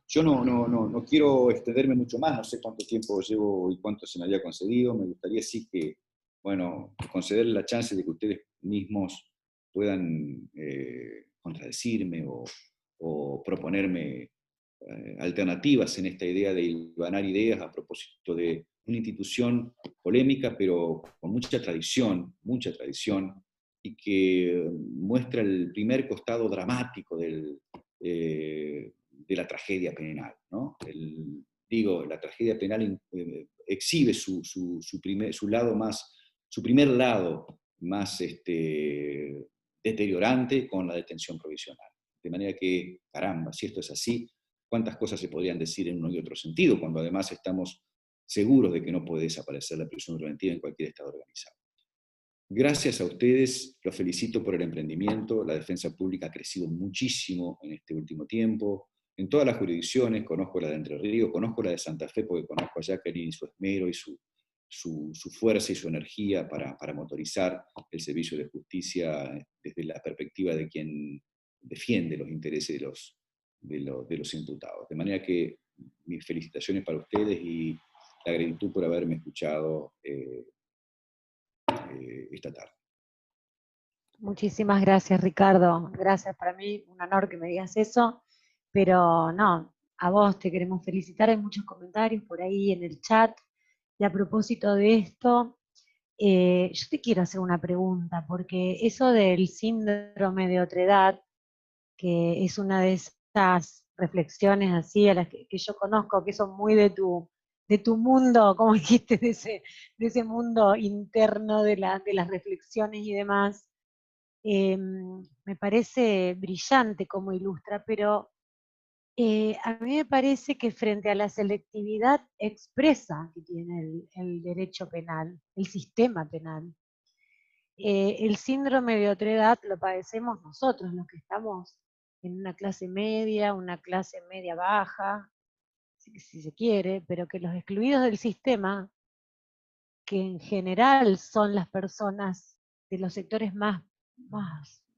yo no quiero extenderme mucho más, no sé cuánto tiempo llevo y cuánto se me había concedido. Me gustaría sí que, bueno, conceder la chance de que ustedes mismos puedan contradecirme o proponerme alternativas en esta idea de hilvanar ideas a propósito de una institución polémica, pero con mucha tradición, y que muestra el primer costado dramático de la tragedia penal, ¿no? La tragedia penal exhibe su primer lado más deteriorante con la detención provisional. De manera que, caramba, si esto es así, ¿cuántas cosas se podrían decir en uno y otro sentido, cuando además estamos seguros de que no puede desaparecer la prisión preventiva en cualquier Estado organizado? Gracias a ustedes, los felicito por el emprendimiento. La defensa pública ha crecido muchísimo en este último tiempo, en todas las jurisdicciones. Conozco la de Entre Ríos, conozco la de Santa Fe, porque conozco a Jacqueline y su esmero y su fuerza y su energía para motorizar el servicio de justicia desde la perspectiva de quien defiende los intereses de los imputados. De manera que mis felicitaciones para ustedes y la gratitud por haberme escuchado esta tarde. Muchísimas gracias, Ricardo. Gracias, para mí un honor que me digas eso, pero no, a vos te queremos felicitar. Hay muchos comentarios por ahí en el chat. Y a propósito de esto, yo te quiero hacer una pregunta, porque eso del síndrome de otredad, que es una de esas reflexiones así a las que yo conozco, que son muy de tu mundo, como dijiste, de ese mundo interno de las reflexiones y demás, me parece brillante como ilustra, pero a mí me parece que frente a la selectividad expresa que tiene el derecho penal, el sistema penal, el síndrome de otredad lo padecemos nosotros, los que estamos en una clase media baja, si se quiere, pero que los excluidos del sistema, que en general son las personas de los sectores más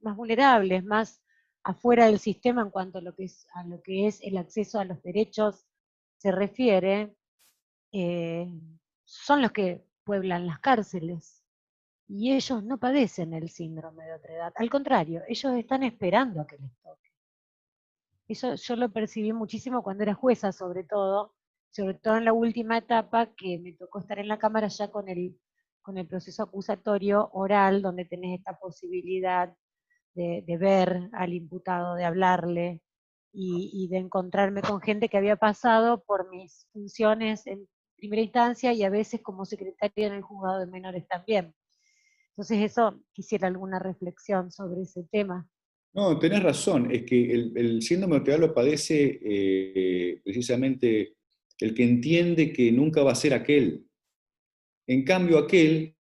vulnerables, más afuera del sistema en cuanto a lo que es el acceso a los derechos se refiere, son los que pueblan las cárceles. Y ellos no padecen el síndrome de otredad. Al contrario, ellos están esperando a que les toque. Eso yo lo percibí muchísimo cuando era jueza, sobre todo en la última etapa, que me tocó estar en la Cámara ya con el proceso acusatorio oral, donde tenés esta posibilidad de ver al imputado, de hablarle, y de encontrarme con gente que había pasado por mis funciones en primera instancia y a veces como secretaria en el juzgado de menores también. Entonces eso, quisiera alguna reflexión sobre ese tema. No, tenés razón, es que el síndrome de otredad lo padece precisamente el que entiende que nunca va a ser aquel. En cambio, aquel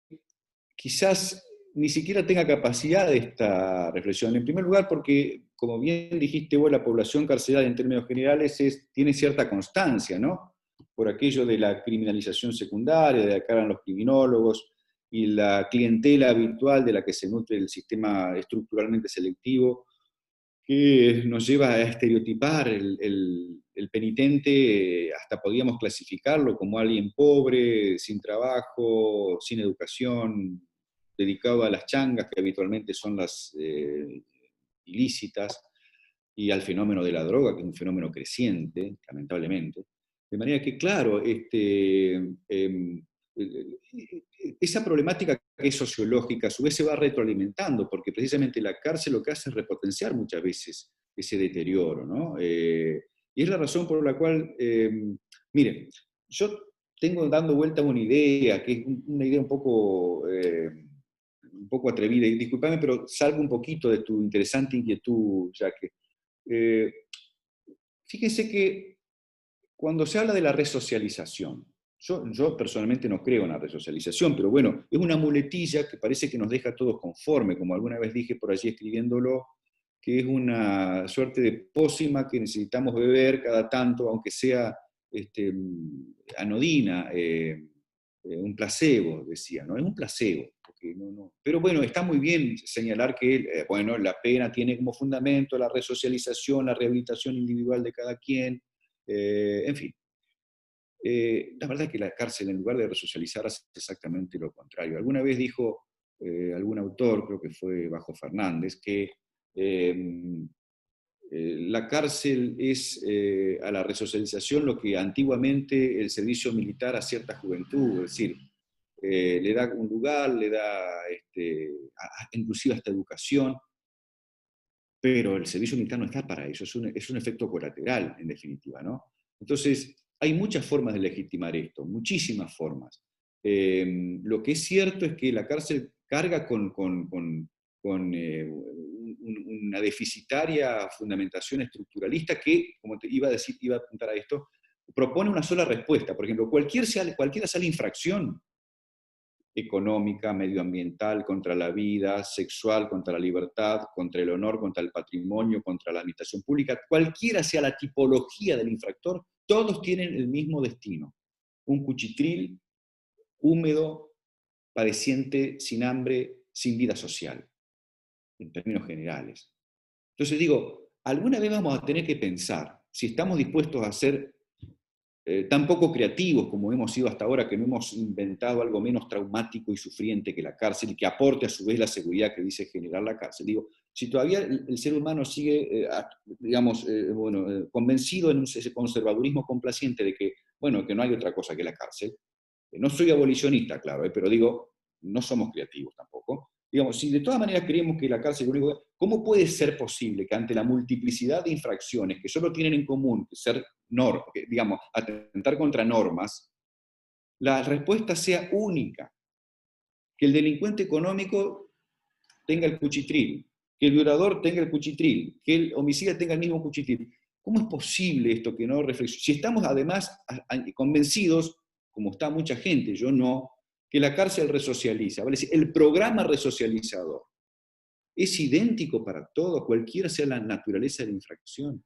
quizás ni siquiera tenga capacidad de esta reflexión. En primer lugar, porque, como bien dijiste vos, la población carcelaria en términos generales tiene cierta constancia, ¿no? Por aquello de la criminalización secundaria, de la que hablan los criminólogos, y la clientela habitual de la que se nutre el sistema estructuralmente selectivo, que nos lleva a estereotipar el penitente, hasta podíamos clasificarlo como alguien pobre, sin trabajo, sin educación, dedicado a las changas, que habitualmente son las ilícitas, y al fenómeno de la droga, que es un fenómeno creciente, lamentablemente. De manera que, claro, esa problemática que es sociológica, a su vez se va retroalimentando, porque precisamente la cárcel lo que hace es repotenciar muchas veces ese deterioro, ¿no? Y es la razón por la cual, mire, yo tengo dando vuelta una idea, que es una idea un poco atrevida, y discúlpame, pero salgo un poquito de tu interesante inquietud, Jacques. Fíjense que cuando se habla de la resocialización, yo personalmente no creo en la resocialización, pero bueno, es una muletilla que parece que nos deja a todos conforme, como alguna vez dije por allí escribiéndolo, que es una suerte de pócima que necesitamos beber cada tanto, aunque sea anodina, un placebo, decía, ¿no? Es un placebo. Porque no. Pero bueno, está muy bien señalar que bueno, la pena tiene como fundamento la resocialización, la rehabilitación individual de cada quien, en fin. La verdad es que la cárcel, en lugar de resocializar, hace exactamente lo contrario. Alguna vez dijo algún autor, creo que fue Bajo Fernández, que la cárcel es a la resocialización lo que antiguamente el servicio militar a cierta juventud, es decir, le da un lugar, le da inclusive hasta educación, pero el servicio militar no está para eso, es un efecto colateral, en definitiva, ¿no? Entonces, hay muchas formas de legitimar esto, muchísimas formas. Lo que es cierto es que la cárcel carga con una deficitaria fundamentación estructuralista que, como te iba a decir, iba a apuntar a esto, propone una sola respuesta. Por ejemplo, cualquiera sea la infracción económica, medioambiental, contra la vida, sexual, contra la libertad, contra el honor, contra el patrimonio, contra la administración pública, cualquiera sea la tipología del infractor, todos tienen el mismo destino. Un cuchitril húmedo, padeciente, sin hambre, sin vida social, en términos generales. Entonces digo, alguna vez vamos a tener que pensar si estamos dispuestos a ser tan poco creativos como hemos sido hasta ahora, que no hemos inventado algo menos traumático y sufriente que la cárcel, y que aporte a su vez la seguridad que dice generar la cárcel. Digo, si todavía el ser humano sigue, convencido en ese conservadurismo complaciente de que, bueno, que no hay otra cosa que la cárcel, no soy abolicionista, claro, pero digo, no somos creativos tampoco. Digamos, si de todas maneras creemos que la cárcel, ¿cómo puede ser posible que ante la multiplicidad de infracciones que solo tienen en común ser atentar contra normas, la respuesta sea única? Que el delincuente económico tenga el cuchitril, que el violador tenga el cuchitril, que el homicida tenga el mismo cuchitril. ¿Cómo es posible esto que no reflexione? Si estamos además convencidos, como está mucha gente, yo no, que la cárcel resocializa, ¿vale? El programa resocializador es idéntico para todos, cualquiera sea la naturaleza de la infracción.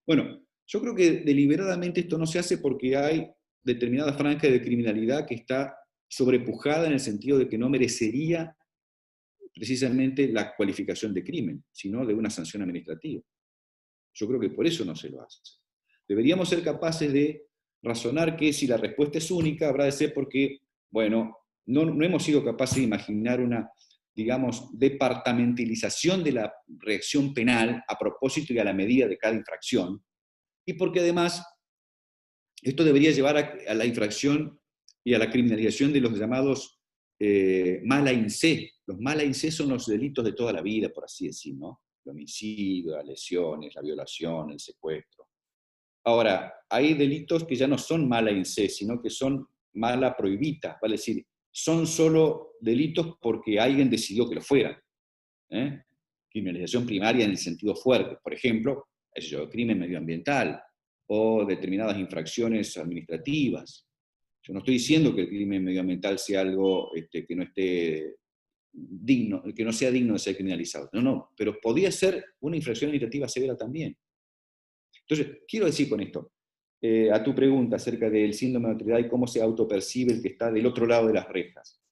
Bueno, yo creo que deliberadamente esto no se hace porque hay determinada franja de criminalidad que está sobrepujada en el sentido de que no merecería precisamente la cualificación de crimen, sino de una sanción administrativa. Yo creo que por eso no se lo hace. Deberíamos ser capaces de razonar que si la respuesta es única, habrá de ser porque, bueno, no hemos sido capaces de imaginar una, digamos, departamentalización de la reacción penal a propósito y a la medida de cada infracción, y porque además esto debería llevar a la infracción y a la criminalización de los llamados mala in se. Los mala in se son los delitos de toda la vida, por así decir, ¿no? El homicidio, las lesiones, la violación, el secuestro. Ahora, hay delitos que ya no son mala in se, sino que son mala prohibita, vale decir, son solo delitos porque alguien decidió que lo fueran. Criminalización primaria en el sentido fuerte, por ejemplo, crimen medioambiental, o determinadas infracciones administrativas. Yo no estoy diciendo que el crimen medioambiental sea algo que no esté digno, que no sea digno de ser criminalizado. No, no, pero podría ser una infracción administrativa severa también. Entonces, quiero decir con esto, a tu pregunta acerca del síndrome de autoridad y cómo se autopercibe el que está del otro lado de las rejas.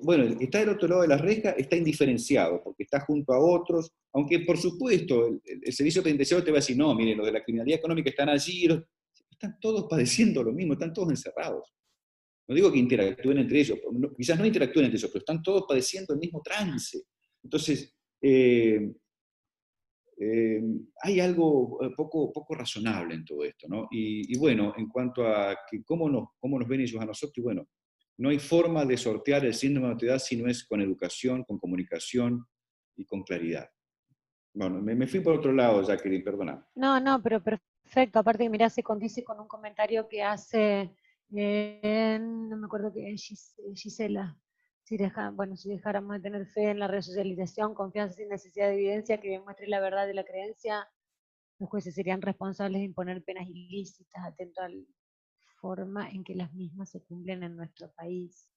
Bueno, el que está del otro lado de las rejas está indiferenciado, porque está junto a otros, aunque por supuesto el servicio penitenciario te va a decir, no, mire, los de la criminalidad económica están allí, están todos padeciendo lo mismo, están todos encerrados. No digo que interactúen entre ellos, quizás no interactúen entre ellos, pero están todos padeciendo el mismo trance. Entonces, hay algo poco razonable en todo esto, ¿no? Y bueno, en cuanto a que cómo nos ven ellos a nosotros, bueno, no hay forma de sortear el síndrome de autoridad si no es con educación, con comunicación y con claridad. Bueno, me fui por otro lado, Jacqueline, perdona. No, no, pero perfecto. Aparte que mirá, se condice con un comentario que hace, no me acuerdo qué, Gisela. Si dejáramos de tener fe en la resocialización, confianza sin necesidad de evidencia que demuestre la verdad de la creencia, los jueces serían responsables de imponer penas ilícitas, atento a la forma en que las mismas se cumplen en nuestro país.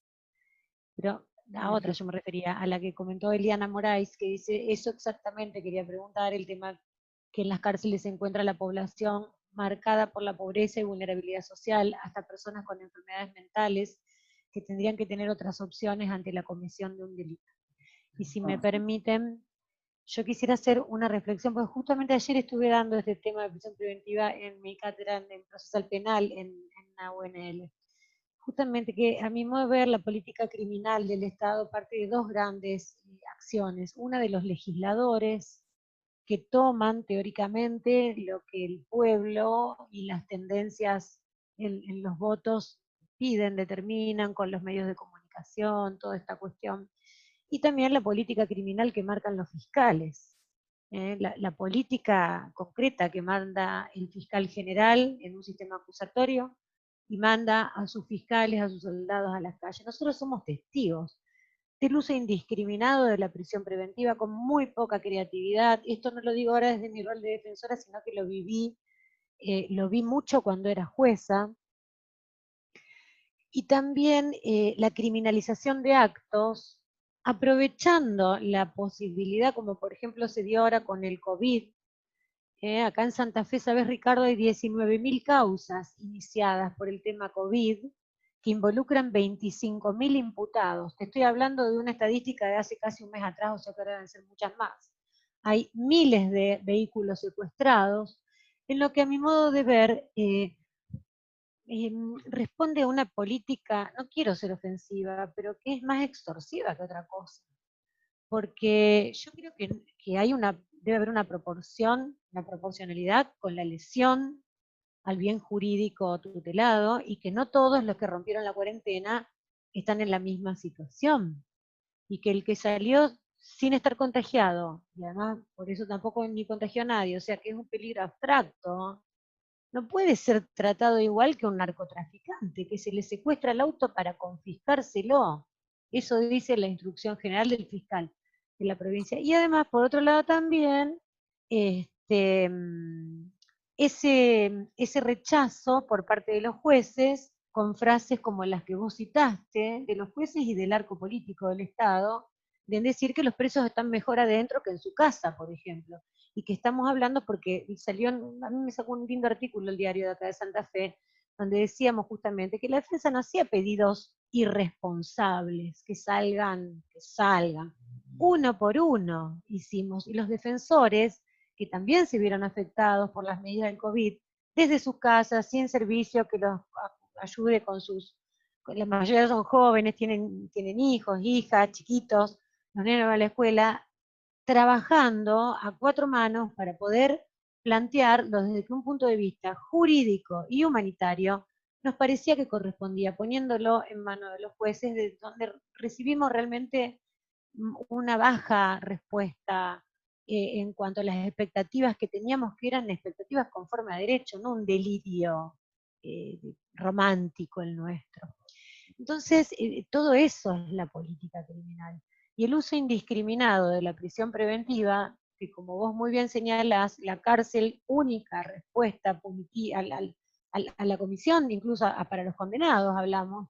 Pero a otra yo me refería, a la que comentó Eliana Moraes, que dice, eso exactamente quería preguntar, el tema que en las cárceles se encuentra la población marcada por la pobreza y vulnerabilidad social, hasta personas con enfermedades mentales, que tendrían que tener otras opciones ante la comisión de un delito. Y si me permiten, yo quisiera hacer una reflexión, porque justamente ayer estuve dando este tema de prisión preventiva en mi cátedra en procesal penal en la UNL. Justamente que a mi modo de ver la política criminal del Estado parte de dos grandes acciones. Una de los legisladores que toman teóricamente lo que el pueblo y las tendencias en los votos piden, determinan con los medios de comunicación, toda esta cuestión. Y también la política criminal que marcan los fiscales. La política concreta que manda el fiscal general en un sistema acusatorio y manda a sus fiscales, a sus soldados a las calles. Nosotros somos testigos del uso indiscriminado de la prisión preventiva con muy poca creatividad. Esto no lo digo ahora desde mi rol de defensora, sino que lo vi mucho cuando era jueza. Y también la criminalización de actos, aprovechando la posibilidad, como por ejemplo se dio ahora con el COVID. Acá en Santa Fe, ¿sabes, Ricardo? Hay 19.000 causas iniciadas por el tema COVID que involucran 25.000 imputados. Te estoy hablando de una estadística de hace casi un mes atrás, o sea que ahora deben ser muchas más. Hay miles de vehículos secuestrados, en lo que a mi modo de ver responde a una política, no quiero ser ofensiva, pero que es más extorsiva que otra cosa. Porque yo creo que debe haber una proporcionalidad con la lesión al bien jurídico tutelado, y que no todos los que rompieron la cuarentena están en la misma situación. Y que el que salió sin estar contagiado, y además por eso tampoco ni contagió a nadie, o sea que es un peligro abstracto, no puede ser tratado igual que un narcotraficante, que se le secuestra el auto para confiscárselo. Eso dice la instrucción general del fiscal de la provincia. Y además, por otro lado también, ese rechazo por parte de los jueces, con frases como las que vos citaste, de los jueces y del arco político del Estado, de decir que los presos están mejor adentro que en su casa, por ejemplo. Y que estamos hablando porque a mí me sacó un lindo artículo el diario de acá de Santa Fe, donde decíamos justamente que la defensa no hacía pedidos irresponsables, que salgan, uno por uno hicimos, y los defensores, que también se vieron afectados por las medidas del COVID, desde sus casas, sin servicio que los ayude la mayoría son jóvenes, tienen hijos, hijas, chiquitos, los nenes van a la escuela, trabajando a cuatro manos para poder plantearlo desde un punto de vista jurídico y humanitario, nos parecía que correspondía, poniéndolo en manos de los jueces, de donde recibimos realmente una baja respuesta en cuanto a las expectativas que teníamos, que eran expectativas conforme a derecho, no un delirio romántico el nuestro. Entonces, todo eso es la política criminal. Y el uso indiscriminado de la prisión preventiva que como vos muy bien señalás, la cárcel, única respuesta punitiva a la comisión, incluso para los condenados hablamos,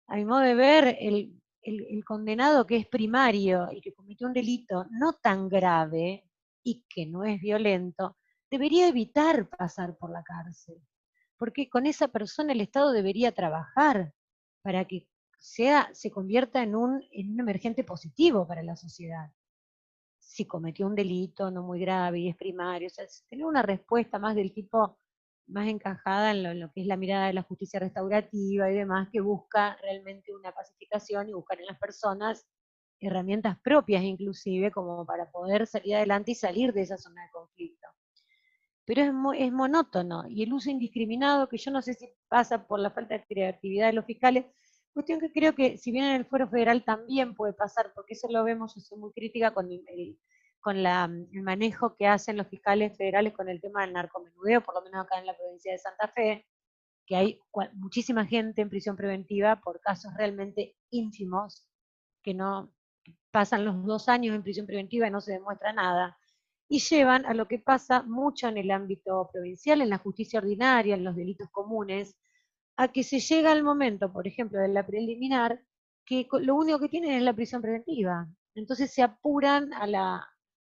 a mi modo de ver, el condenado que es primario y que cometió un delito no tan grave y que no es violento, debería evitar pasar por la cárcel, porque con esa persona el Estado debería trabajar para que se convierta en un emergente positivo para la sociedad. Si cometió un delito no muy grave y es primario, o sea, tener una respuesta más del tipo, más encajada en lo que es la mirada de la justicia restaurativa y demás, que busca realmente una pacificación y buscar en las personas herramientas propias inclusive, como para poder salir adelante y salir de esa zona de conflicto. Pero es monótono, y el uso indiscriminado, que yo no sé si pasa por la falta de creatividad de los fiscales, cuestión que creo que si bien en el fuero federal también puede pasar, porque eso lo vemos, yo soy muy crítica con el manejo que hacen los fiscales federales con el tema del narcomenudeo, por lo menos acá en la provincia de Santa Fe, que hay muchísima gente en prisión preventiva por casos realmente ínfimos, que no pasan los 2 años en prisión preventiva y no se demuestra nada, y llevan a lo que pasa mucho en el ámbito provincial, en la justicia ordinaria, en los delitos comunes, a que se llega al momento, por ejemplo, de la preliminar, que lo único que tienen es la prisión preventiva. Entonces se apuran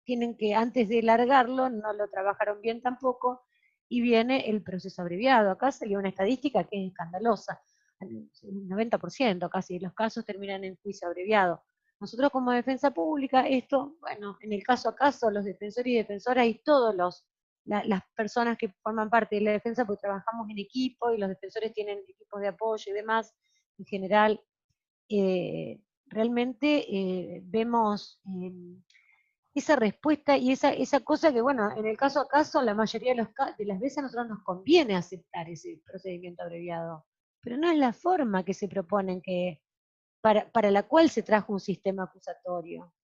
tienen que antes de largarlo, no lo trabajaron bien tampoco, y viene el proceso abreviado. Acá salió una estadística que es escandalosa. El 90% casi de los casos terminan en juicio abreviado. Nosotros como defensa pública, esto, bueno, en el caso a caso, los defensores y defensoras y todos las personas que forman parte de la defensa, porque trabajamos en equipo y los defensores tienen equipos de apoyo y demás, en general, realmente vemos esa respuesta y esa cosa que, bueno, en el caso a caso, la mayoría de las veces a nosotros nos conviene aceptar ese procedimiento abreviado, pero no es la forma que se proponen para la cual se trajo un sistema acusatorio,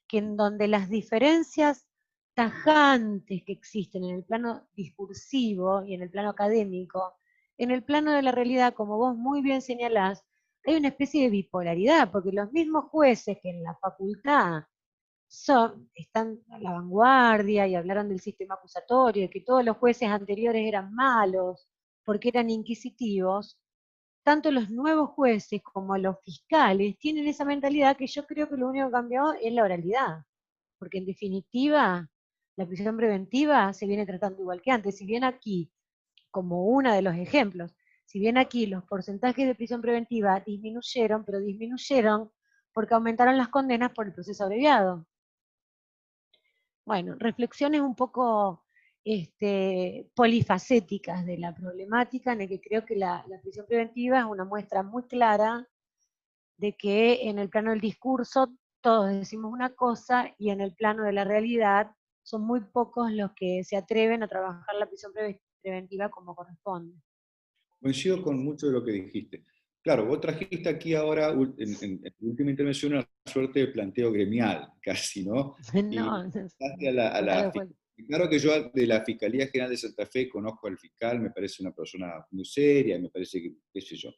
que en donde las diferencias tajantes que existen en el plano discursivo y en el plano académico, en el plano de la realidad, como vos muy bien señalás, hay una especie de bipolaridad, porque los mismos jueces que en la facultad están a la vanguardia y hablaron del sistema acusatorio, de que todos los jueces anteriores eran malos, porque eran inquisitivos, tanto los nuevos jueces como los fiscales tienen esa mentalidad que yo creo que lo único que cambió es la oralidad, porque en definitiva la prisión preventiva se viene tratando igual que antes, si bien aquí, como uno de los ejemplos, si bien aquí los porcentajes de prisión preventiva disminuyeron, pero disminuyeron porque aumentaron las condenas por el proceso abreviado. Bueno, reflexiones un poco polifacéticas de la problemática, en el que creo que la prisión preventiva es una muestra muy clara de que en el plano del discurso todos decimos una cosa y en el plano de la realidad son muy pocos los que se atreven a trabajar la prisión preventiva como corresponde. Coincido con mucho de lo que dijiste. Claro, vos trajiste aquí ahora, en la última intervención, una suerte de planteo gremial, casi, ¿no? Y No, claro que yo de la Fiscalía General de Santa Fe conozco al fiscal, me parece una persona muy seria, me parece que, qué sé yo,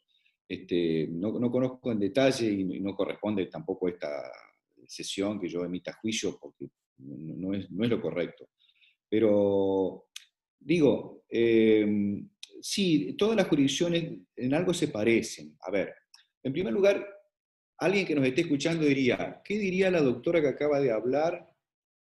no conozco en detalle y no corresponde tampoco a esta sesión que yo emita juicio, porque no es lo correcto. Pero, digo, sí, todas las jurisdicciones en algo se parecen. A ver, en primer lugar, alguien que nos esté escuchando diría, ¿qué diría la doctora que acaba de hablar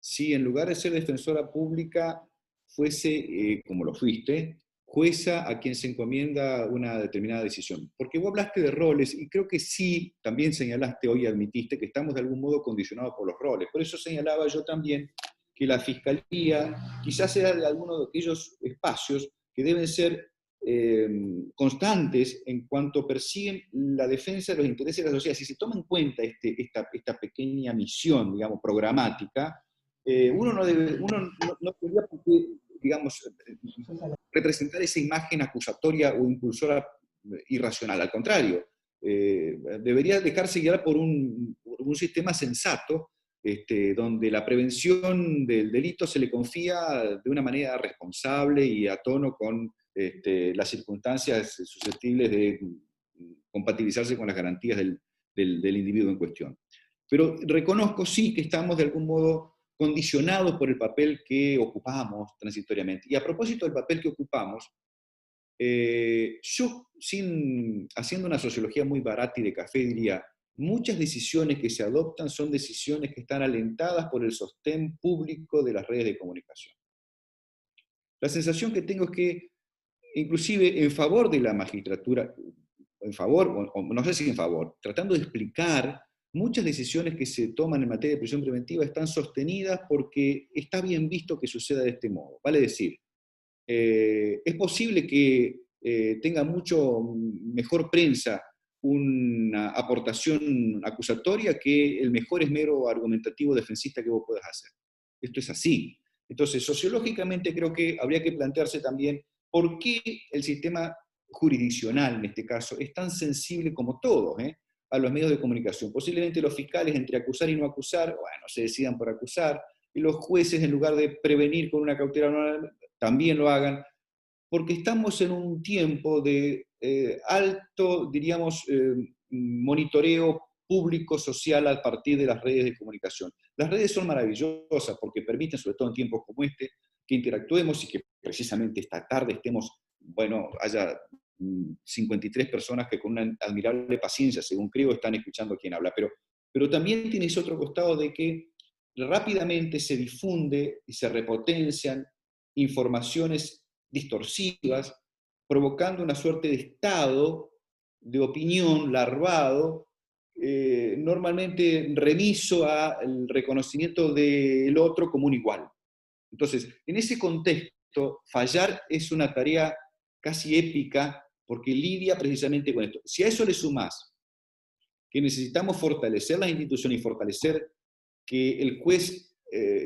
si en lugar de ser defensora pública fuese, como lo fuiste, jueza a quien se encomienda una determinada decisión? Porque vos hablaste de roles y creo que sí, también señalaste hoy, admitiste que estamos de algún modo condicionados por los roles. Por eso señalaba yo también que la Fiscalía quizás sea de alguno de aquellos espacios que deben ser constantes en cuanto persiguen la defensa de los intereses de la sociedad. Si se toma en cuenta esta pequeña misión, digamos, programática, uno no tendría por qué, digamos, representar esa imagen acusatoria o impulsora irracional. Al contrario, debería dejarse guiar por un sistema sensato, donde la prevención del delito se le confía de una manera responsable y a tono con las circunstancias susceptibles de compatibilizarse con las garantías del individuo en cuestión. Pero reconozco sí que estamos de algún modo condicionados por el papel que ocupamos transitoriamente. Y a propósito del papel que ocupamos, yo, haciendo una sociología muy barata y de café, diría, muchas decisiones que se adoptan son decisiones que están alentadas por el sostén público de las redes de comunicación. La sensación que tengo es que, inclusive en favor de la magistratura, en favor, o no sé si en favor, tratando de explicar, muchas decisiones que se toman en materia de prisión preventiva están sostenidas porque está bien visto que suceda de este modo. Vale decir, es posible que tenga mucho mejor prensa una aportación acusatoria que el mejor esmero argumentativo defensista que vos puedas hacer. Esto es así. Entonces, sociológicamente creo que habría que plantearse también por qué el sistema jurisdiccional, en este caso, es tan sensible como todos, a los medios de comunicación. Posiblemente los fiscales, entre acusar y no acusar, bueno, se decidan por acusar, y los jueces, en lugar de prevenir con una cautela oral, también lo hagan, porque estamos en un tiempo de alto, diríamos, monitoreo público social a partir de las redes de comunicación. Las redes son maravillosas porque permiten, sobre todo en tiempos como este, que interactuemos y que precisamente esta tarde estemos, bueno, haya 53 personas que con una admirable paciencia, según creo, están escuchando a quien habla. Pero también tiene ese otro costado de que rápidamente se difunde y se repotencian informaciones distorsivas, provocando una suerte de estado de opinión larvado, normalmente remiso al reconocimiento del otro como un igual. Entonces, en ese contexto, fallar es una tarea casi épica porque lidia precisamente con esto. Si a eso le sumás que necesitamos fortalecer las instituciones y fortalecer que el juez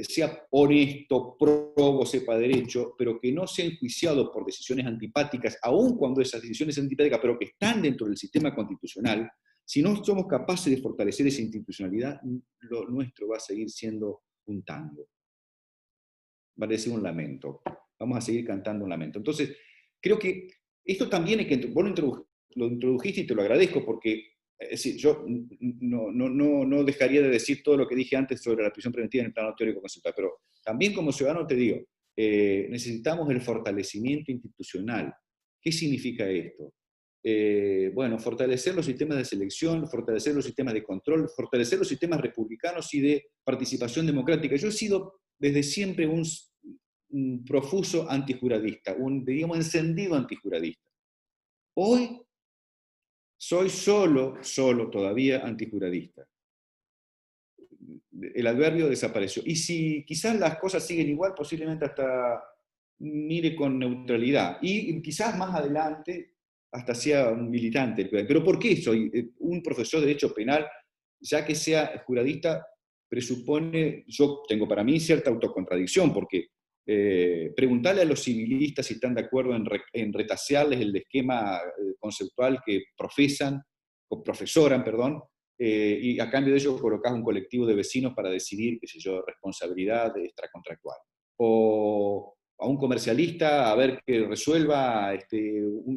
sea honesto, probo, sepa derecho, pero que no sea enjuiciado por decisiones antipáticas, aun cuando esas decisiones son antipáticas, pero que están dentro del sistema constitucional, si no somos capaces de fortalecer esa institucionalidad, lo nuestro va a seguir siendo un tango. Va a ser un lamento. Vamos a seguir cantando un lamento. Entonces, creo que esto también es que vos lo introdujiste y te lo agradezco porque es decir, yo no dejaría de decir todo lo que dije antes sobre la prisión preventiva en el plano teórico conceptual, pero también como ciudadano te digo, necesitamos el fortalecimiento institucional. ¿Qué significa esto? Bueno, fortalecer los sistemas de selección, fortalecer los sistemas de control, fortalecer los sistemas republicanos y de participación democrática. Yo he sido desde siempre un profuso antijuradista, digamos, encendido antijuradista. Hoy soy solo todavía antijuradista. El adverbio desapareció. Y si quizás las cosas siguen igual, posiblemente hasta mire con neutralidad. Y quizás más adelante hasta sea un militante. Pero ¿por qué soy un profesor de Derecho Penal? Ya que sea juradista, presupone, yo tengo para mí cierta autocontradicción, porque preguntarle a los civilistas si están de acuerdo en retasearles el esquema conceptual que profesan, o profesoran, perdón, y a cambio de ello colocás un colectivo de vecinos para decidir, qué sé yo, responsabilidad extracontractual. O a un comercialista a ver que resuelva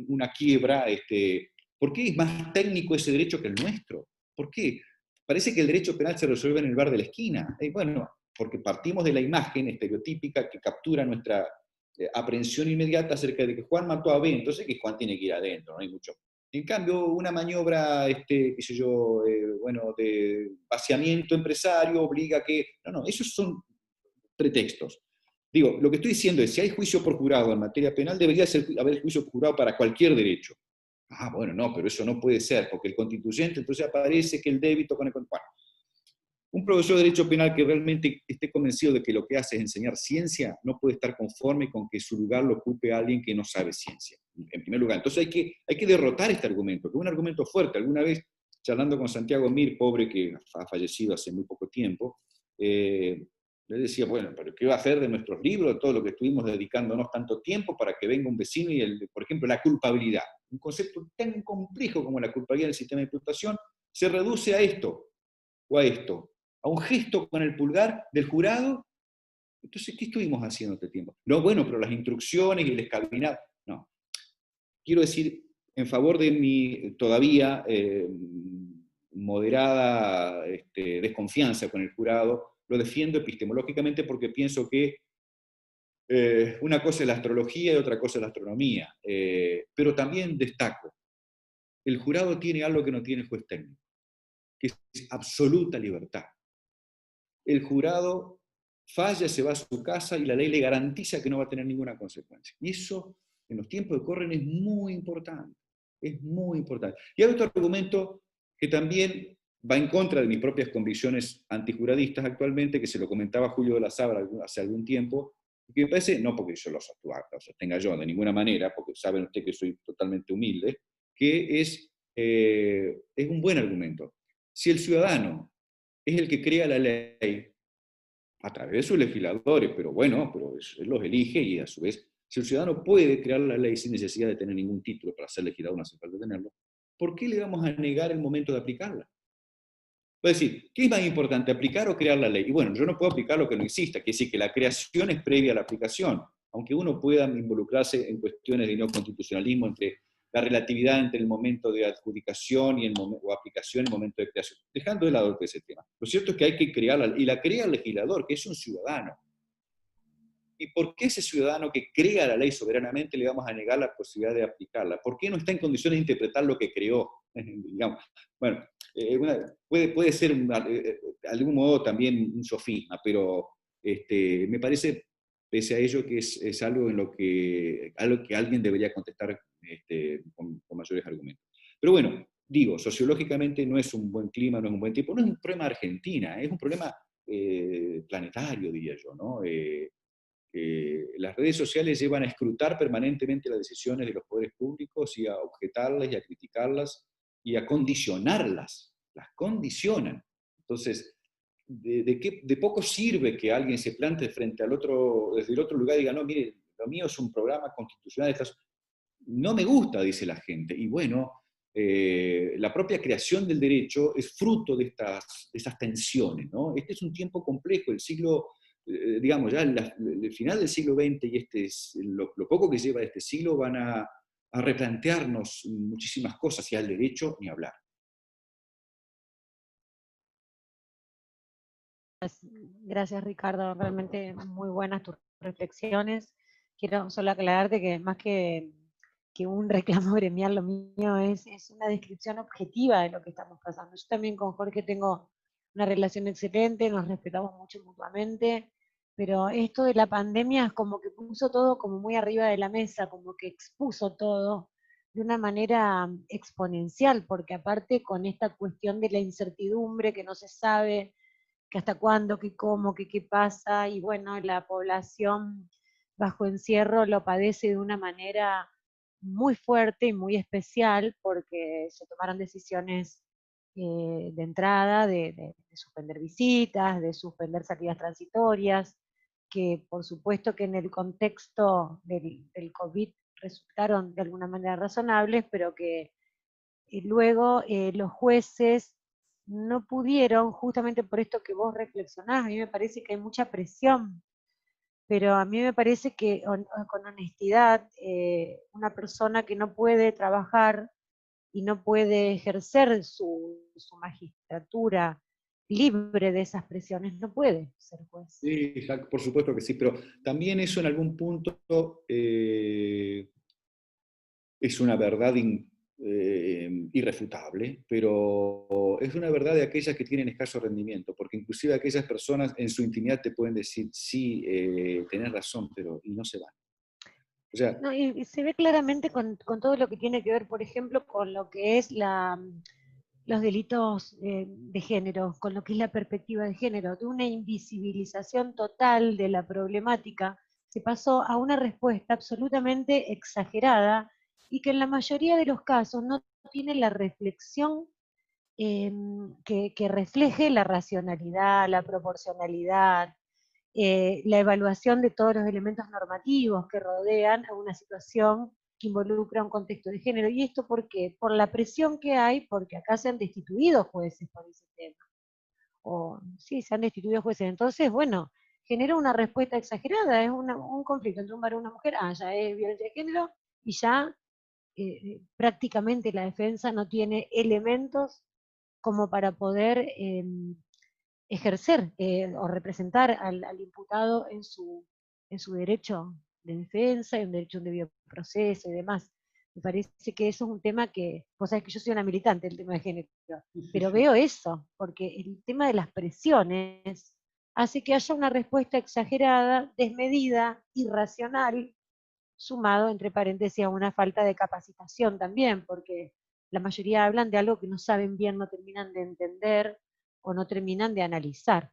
una quiebra. ¿Por qué es más técnico ese derecho que el nuestro? ¿Por qué? Parece que el derecho penal se resuelve en el bar de la esquina. Bueno, porque partimos de la imagen estereotípica que captura nuestra aprehensión inmediata acerca de que Juan mató a B, entonces que Juan tiene que ir adentro, no hay mucho. En cambio, una maniobra, qué sé yo, bueno, de vaciamiento empresario obliga a que... No, esos son pretextos. Digo, lo que estoy diciendo es, si hay juicio por jurado en materia penal, debería haber juicio por jurado para cualquier derecho. Ah, bueno, no, pero eso no puede ser, porque el constituyente entonces aparece que el débito con el... Bueno, un profesor de Derecho Penal que realmente esté convencido de que lo que hace es enseñar ciencia, no puede estar conforme con que su lugar lo ocupe alguien que no sabe ciencia, en primer lugar. Entonces hay que derrotar este argumento, que es un argumento fuerte. Alguna vez, charlando con Santiago Mir, pobre que ha fallecido hace muy poco tiempo, le decía, bueno, pero ¿qué va a hacer de nuestros libros, de todo lo que estuvimos dedicándonos tanto tiempo para que venga un vecino y, por ejemplo, la culpabilidad? Un concepto tan complejo como la culpabilidad del sistema de imputación se reduce a esto, o a esto, a un gesto con el pulgar del jurado. Entonces, ¿qué estuvimos haciendo este tiempo? No, bueno, pero las instrucciones y el escabinado. No. Quiero decir, en favor de mi todavía moderada desconfianza con el jurado, lo defiendo epistemológicamente porque pienso que una cosa es la astrología y otra cosa es la astronomía, pero también destaco, el jurado tiene algo que no tiene el juez técnico, que es absoluta libertad. El jurado falla, se va a su casa y la ley le garantiza que no va a tener ninguna consecuencia. Y eso, en los tiempos que corren, es muy importante. Es muy importante. Y hay otro argumento que también va en contra de mis propias convicciones antijuradistas actualmente, que se lo comentaba Julio de la Sabra hace algún tiempo, que me parece, no porque yo lo sostenga yo de ninguna manera, porque saben ustedes que soy totalmente humilde, que es un buen argumento. Si el ciudadano es el que crea la ley a través de sus legisladores, pero bueno, él los elige y a su vez, si el ciudadano puede crear la ley sin necesidad de tener ningún título para ser legislador, no hace falta tenerlo, ¿por qué le vamos a negar el momento de aplicarla? Es decir, ¿qué es más importante, aplicar o crear la ley? Y bueno, yo no puedo aplicar lo que no exista, quiere decir que la creación es previa a la aplicación, aunque uno pueda involucrarse en cuestiones de neoconstitucionalismo entre la relatividad entre el momento de adjudicación o aplicación y el momento de creación. Dejando de lado ese tema. Lo cierto es que hay que crearla, y la crea el legislador, que es un ciudadano. ¿Y por qué ese ciudadano que crea la ley soberanamente le vamos a negar la posibilidad de aplicarla? ¿Por qué no está en condiciones de interpretar lo que creó? Digamos. Bueno, puede ser de algún modo también un sofisma, pero me parece, pese a ello, que es algo algo que alguien debería contestar con mayores argumentos. Pero bueno, digo, sociológicamente no es un buen clima, no es un buen tiempo, no es un problema de Argentina, es un problema planetario, diría yo, ¿no? Las redes sociales llevan a escrutar permanentemente las decisiones de los poderes públicos y a objetarlas y a criticarlas y a condicionarlas. Las condicionan. Entonces, de poco sirve que alguien se plante frente al otro, desde el otro lugar y diga, no, mire, lo mío es un programa constitucional. No me gusta, dice la gente. Y bueno, la propia creación del derecho es fruto de estas tensiones, ¿no? Este es un tiempo complejo, el siglo, digamos, ya el final del siglo XX y lo poco que lleva este siglo van a replantearnos muchísimas cosas, y al derecho ni hablar. Gracias, Ricardo. Realmente muy buenas tus reflexiones. Quiero solo aclararte que más que un reclamo gremial, lo mío es una descripción objetiva de lo que estamos pasando. Yo también con Jorge tengo una relación excelente, nos respetamos mucho mutuamente, pero esto de la pandemia es como que puso todo como muy arriba de la mesa, como que expuso todo de una manera exponencial, porque aparte con esta cuestión de la incertidumbre que no se sabe que hasta cuándo, que cómo, que qué pasa, y bueno, la población bajo encierro lo padece de una manera muy fuerte y muy especial porque se tomaron decisiones de entrada, de suspender visitas, de suspender salidas transitorias, que por supuesto que en el contexto del COVID resultaron de alguna manera razonables, pero que luego los jueces no pudieron, justamente por esto que vos reflexionás, a mí me parece que hay mucha presión, pero a mí me parece que con honestidad, una persona que no puede trabajar y no puede ejercer su magistratura libre de esas presiones, no puede ser juez. Sí, por supuesto que sí, pero también eso en algún punto es una verdad irrefutable, pero es una verdad de aquellas que tienen escaso rendimiento, porque inclusive aquellas personas en su intimidad te pueden decir, sí, tenés razón, pero y no se van. O sea, no, y se ve claramente con todo lo que tiene que ver, por ejemplo, con lo que es los delitos de género, con lo que es la perspectiva de género, de una invisibilización total de la problemática, se pasó a una respuesta absolutamente exagerada y que en la mayoría de los casos no tiene la reflexión que refleje la racionalidad, la proporcionalidad, la evaluación de todos los elementos normativos que rodean a una situación que involucra un contexto de género. ¿Y esto por qué? Por la presión que hay, porque acá se han destituido jueces por ese tema. O, sí, se han destituido jueces. Entonces, bueno, genera una respuesta exagerada, es un conflicto entre un varón y una mujer, ya es violencia de género, y ya prácticamente la defensa no tiene elementos como para poder ejercer o representar al imputado en su derecho de defensa, en un derecho a un debido proceso y demás. Me parece que eso es un tema que, vos sabés que yo soy una militante del tema de género, pero veo eso, porque el tema de las presiones hace que haya una respuesta exagerada, desmedida, irracional, sumado, entre paréntesis, a una falta de capacitación también, porque la mayoría hablan de algo que no saben bien, no terminan de entender o no terminan de analizar.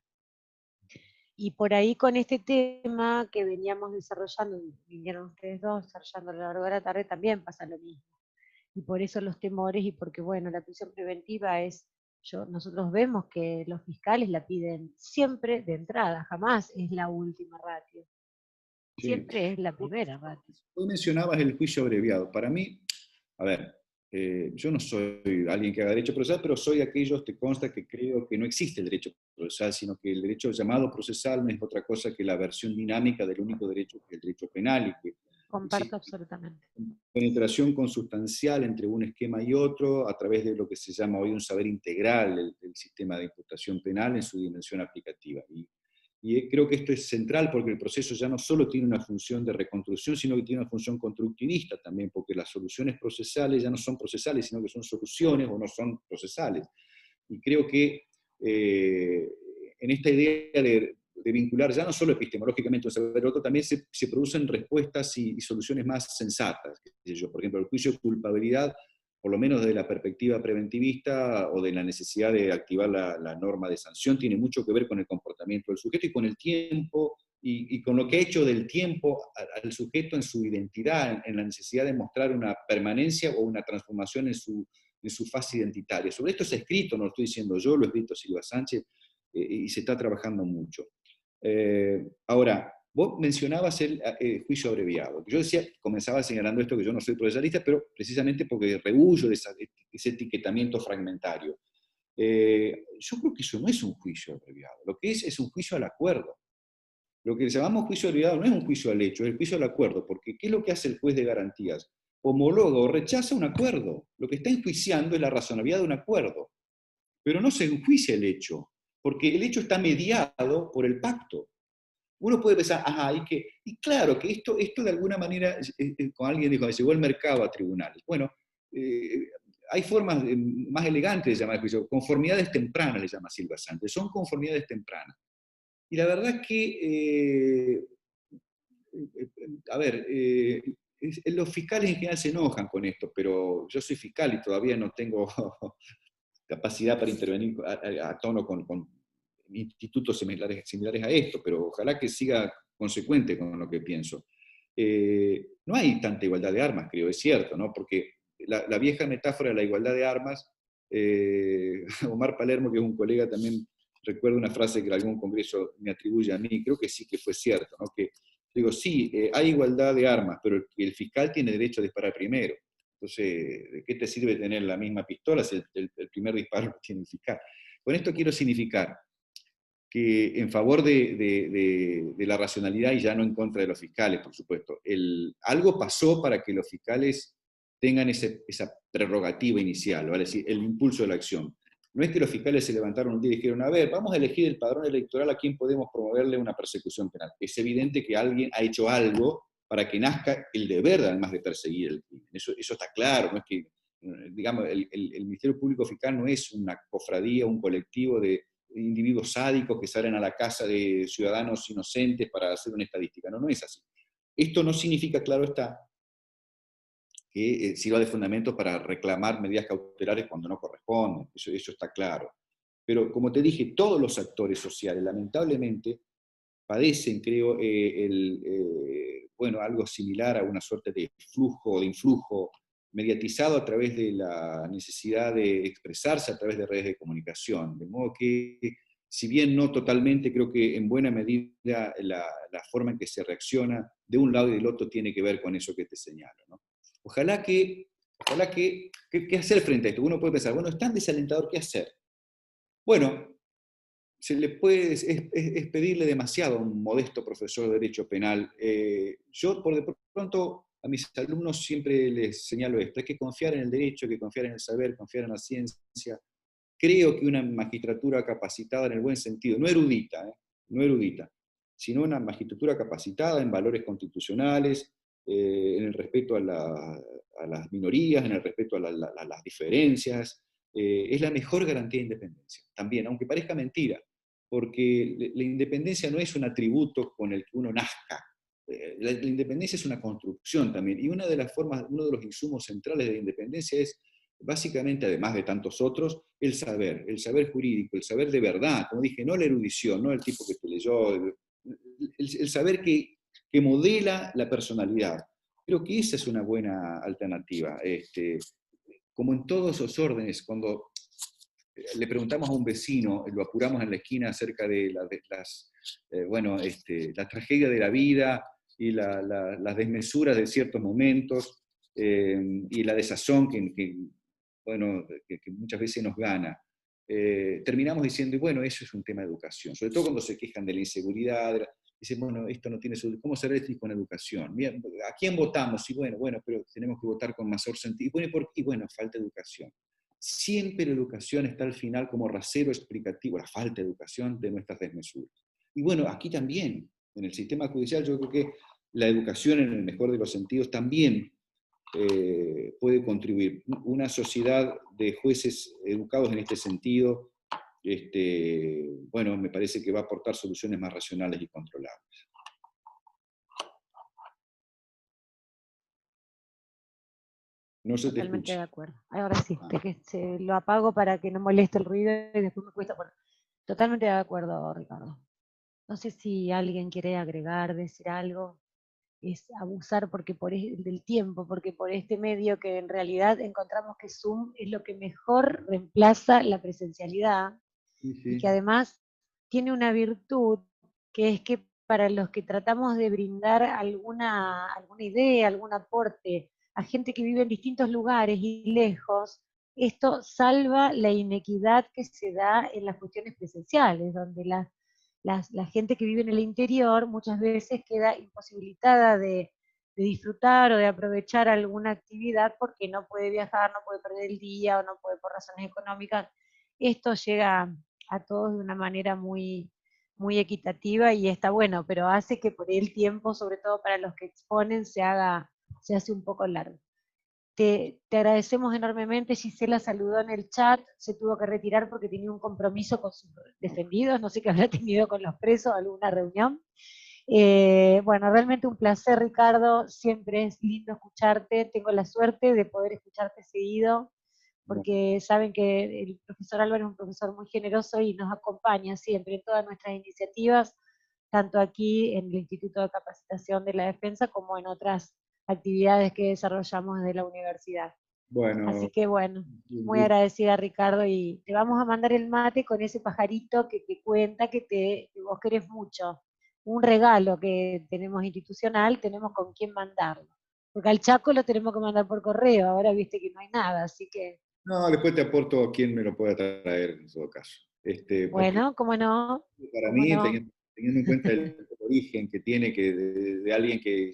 Y por ahí con este tema que veníamos desarrollando, vinieron ustedes dos desarrollando a lo largo de la tarde, también pasa lo mismo. Y por eso los temores y porque, bueno, la prisión preventiva es, nosotros vemos que los fiscales la piden siempre de entrada, jamás es la última ratio, Sí. siempre es la primera ratio. Hoy mencionabas el juicio abreviado. Para mí, a ver, yo no soy alguien que haga derecho procesal, pero soy de aquellos, te consta, que creo que no existe el derecho procesal, sino que el derecho llamado procesal no es otra cosa que la versión dinámica del único derecho que es el derecho penal, y que Comparto existe absolutamente. una penetración consustancial entre un esquema y otro a través de lo que se llama hoy un saber integral del sistema de imputación penal en su dimensión aplicativa. Y creo que esto es central porque el proceso ya no solo tiene una función de reconstrucción, sino que tiene una función constructivista también, porque las soluciones procesales ya no son procesales, sino que son soluciones o no son procesales. Y creo que en esta idea de vincular ya no solo epistemológicamente un saber otro, también se producen respuestas y soluciones más sensatas. Qué sé yo, por ejemplo, el juicio de culpabilidad, por lo menos desde la perspectiva preventivista o de la necesidad de activar la norma de sanción, tiene mucho que ver con el comportamiento del sujeto y con el tiempo, y con lo que ha hecho del tiempo al sujeto en su identidad, en la necesidad de mostrar una permanencia o una transformación en su fase identitaria. Sobre esto se ha escrito, no lo estoy diciendo yo, lo ha escrito Silva Sánchez, y se está trabajando mucho. Ahora, vos mencionabas el juicio abreviado. Yo decía, comenzaba señalando esto, que yo no soy procesalista, pero precisamente porque rehuyo de ese etiquetamiento fragmentario. Yo creo que eso no es un juicio abreviado. Lo que es un juicio al acuerdo. Lo que llamamos juicio abreviado no es un juicio al hecho, es el juicio al acuerdo, porque ¿qué es lo que hace el juez de garantías? Homologa o rechaza un acuerdo. Lo que está enjuiciando es la razonabilidad de un acuerdo, pero no se enjuicia el hecho, porque el hecho está mediado por el pacto. Uno puede pensar, ajá, y claro, que esto de alguna manera, con alguien dijo, llegó el mercado a tribunales. Bueno, eh, hay formas más elegantes de llamar el juicio, conformidades tempranas le llama Silva Sánchez, son conformidades tempranas. Y la verdad es que, a ver, los fiscales en general se enojan con esto, pero yo soy fiscal y todavía no tengo capacidad para intervenir a tono con institutos similares a esto, pero ojalá que siga consecuente con lo que pienso. No hay tanta igualdad de armas, creo, es cierto, ¿no? Porque la vieja metáfora de la igualdad de armas, Omar Palermo, que es un colega, también recuerdo una frase que en algún congreso me atribuye a mí, creo que sí que fue cierto, ¿no? Que digo, sí, hay igualdad de armas, pero el fiscal tiene derecho a disparar primero. Entonces, ¿de qué te sirve tener la misma pistola si el primer disparo lo tiene el fiscal? Con esto quiero significar que en favor de la racionalidad y ya no en contra de los fiscales, por supuesto, algo pasó para que los fiscales tengan esa prerrogativa inicial, ¿vale? Es decir, el impulso de la acción. No es que los fiscales se levantaron un día y dijeron, a ver, vamos a elegir el padrón electoral a quien podemos promoverle una persecución penal. Es evidente que alguien ha hecho algo para que nazca el deber, además de perseguir el crimen. Eso está claro, no es que, digamos, el Ministerio Público Fiscal no es una cofradía, un colectivo de individuos sádicos que salen a la casa de ciudadanos inocentes para hacer una estadística. No, no es así. Esto no significa, claro está, que sirva de fundamento para reclamar medidas cautelares cuando no corresponden. Eso está claro. Pero como te dije, todos los actores sociales, lamentablemente, padecen, creo, bueno, algo similar a una suerte de flujo o de influjo mediatizado a través de la necesidad de expresarse a través de redes de comunicación. De modo que, si bien no totalmente, creo que en buena medida la forma en que se reacciona de un lado y del otro tiene que ver con eso que te señalo, ¿no? Ojalá ¿qué hacer frente a esto? Uno puede pensar, bueno, es tan desalentador, ¿qué hacer? Bueno, se le puede, es pedirle demasiado a un modesto profesor de Derecho Penal. Yo, por de pronto, a mis alumnos siempre les señalo esto, hay que confiar en el derecho, hay que confiar en el saber, confiar en la ciencia, creo que una magistratura capacitada en el buen sentido, no erudita, no erudita, sino una magistratura capacitada en valores constitucionales, en el respeto a las minorías, en el respeto a las diferencias, es la mejor garantía de independencia. También, aunque parezca mentira, porque la independencia no es un atributo con el que uno nazca. La independencia es una construcción también, y una de las formas, uno de los insumos centrales de la independencia es, básicamente, además de tantos otros, el saber jurídico, el saber de verdad, como dije, no la erudición, no el tipo que te leyó, el saber que modela la personalidad. Creo que esa es una buena alternativa. Como en todos esos órdenes, cuando le preguntamos a un vecino, lo apuramos en la esquina acerca de la tragedia de la vida y las desmesuras de ciertos momentos, y la desazón que muchas veces nos gana. Terminamos diciendo, y bueno, eso es un tema de educación, sobre todo cuando se quejan de la inseguridad, dicen, bueno, esto no tiene solución, ¿cómo será esto con educación? ¿A quién votamos? Y bueno, pero tenemos que votar con mayor sentido. Y bueno, falta educación. Siempre la educación está al final como rasero explicativo, la falta de educación de nuestras desmesuras. Y bueno, aquí también, en el sistema judicial, yo creo que la educación, en el mejor de los sentidos, también puede contribuir. Una sociedad de jueces educados en este sentido, bueno, me parece que va a aportar soluciones más racionales y controlables. No se te Totalmente de escucha. acuerdo. Ahora sí, lo apago para que no moleste el ruido y después me cuesta poner. Totalmente de acuerdo, Ricardo. No sé si alguien quiere agregar, decir algo. Es abusar del tiempo, porque por este medio que en realidad encontramos que Zoom es lo que mejor reemplaza la presencialidad, Sí, y que sí. además tiene una virtud, que es que para los que tratamos de brindar alguna idea, algún aporte a gente que vive en distintos lugares y lejos, esto salva la inequidad que se da en las cuestiones presenciales, donde la gente que vive en el interior muchas veces queda imposibilitada de disfrutar o de aprovechar alguna actividad porque no puede viajar, no puede perder el día o no puede por razones económicas. Esto llega a todos de una manera muy, muy equitativa y está bueno, pero hace que por el tiempo, sobre todo para los que exponen, se hace un poco largo. Te agradecemos enormemente. Gisela saludó en el chat, se tuvo que retirar porque tenía un compromiso con sus defendidos, no sé qué habrá tenido con los presos, alguna reunión. Bueno, realmente un placer, Ricardo, siempre es lindo escucharte, tengo la suerte de poder escucharte seguido, porque saben que el profesor Álvaro es un profesor muy generoso y nos acompaña siempre en todas nuestras iniciativas, tanto aquí en el Instituto de Capacitación de la Defensa como en otras actividades que desarrollamos desde la universidad. Bueno, Así que bueno, un muy gusto. agradecida, Ricardo, y te vamos a mandar el mate con ese pajarito que te cuenta que vos querés mucho. Un regalo que tenemos institucional, tenemos con quién mandarlo. Porque al Chaco lo tenemos que mandar por correo, ahora viste que no hay nada, así que, No, después te aporto a quién me lo pueda traer en todo caso. Porque bueno, cómo no, para cómo mí, no. teniendo en cuenta el origen que tiene de alguien que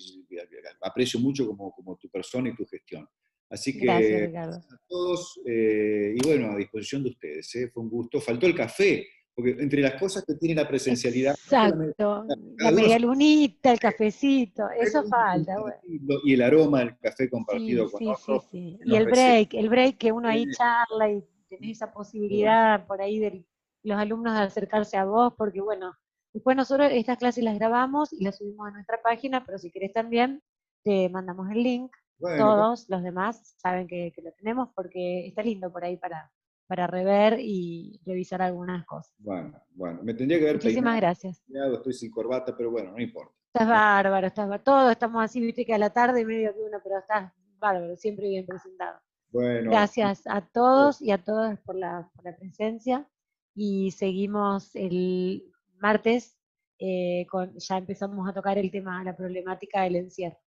aprecio mucho como tu persona y tu gestión. Así Gracias, que Ricardo. a todos, y bueno, a disposición de ustedes. Fue un gusto. Faltó el café, porque entre las cosas que tiene la presencialidad, no solamente Exacto, la cada uno media lunita, el cafecito, eso falta, bueno. y el aroma del café Sí, compartido con sí, sí, otros sí. Y nos recibe. el break que uno ahí charla y tenés esa Bueno, posibilidad por ahí de los alumnos de acercarse a vos, porque bueno, después nosotros estas clases las grabamos y las subimos a nuestra página, pero si querés también te mandamos el link. bueno, Todos los demás saben que lo tenemos porque está lindo por ahí para rever y revisar algunas cosas. bueno, me tendría que haber Muchísimas peinado, gracias. estoy sin corbata, pero bueno, no importa. Estás bárbaro, todos estamos así, viste que a la tarde medio que uno, pero estás bárbaro, siempre bien presentado. Bueno, Gracias a todos y a todas por la presencia y seguimos el martes, ya empezamos a tocar el tema, la problemática del encierro.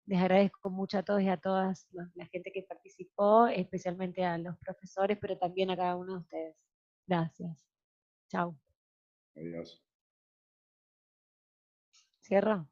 Les agradezco mucho a todos y a todas la gente que participó, especialmente a los profesores, pero también a cada uno de ustedes. Gracias. Chao. adiós. Cierro.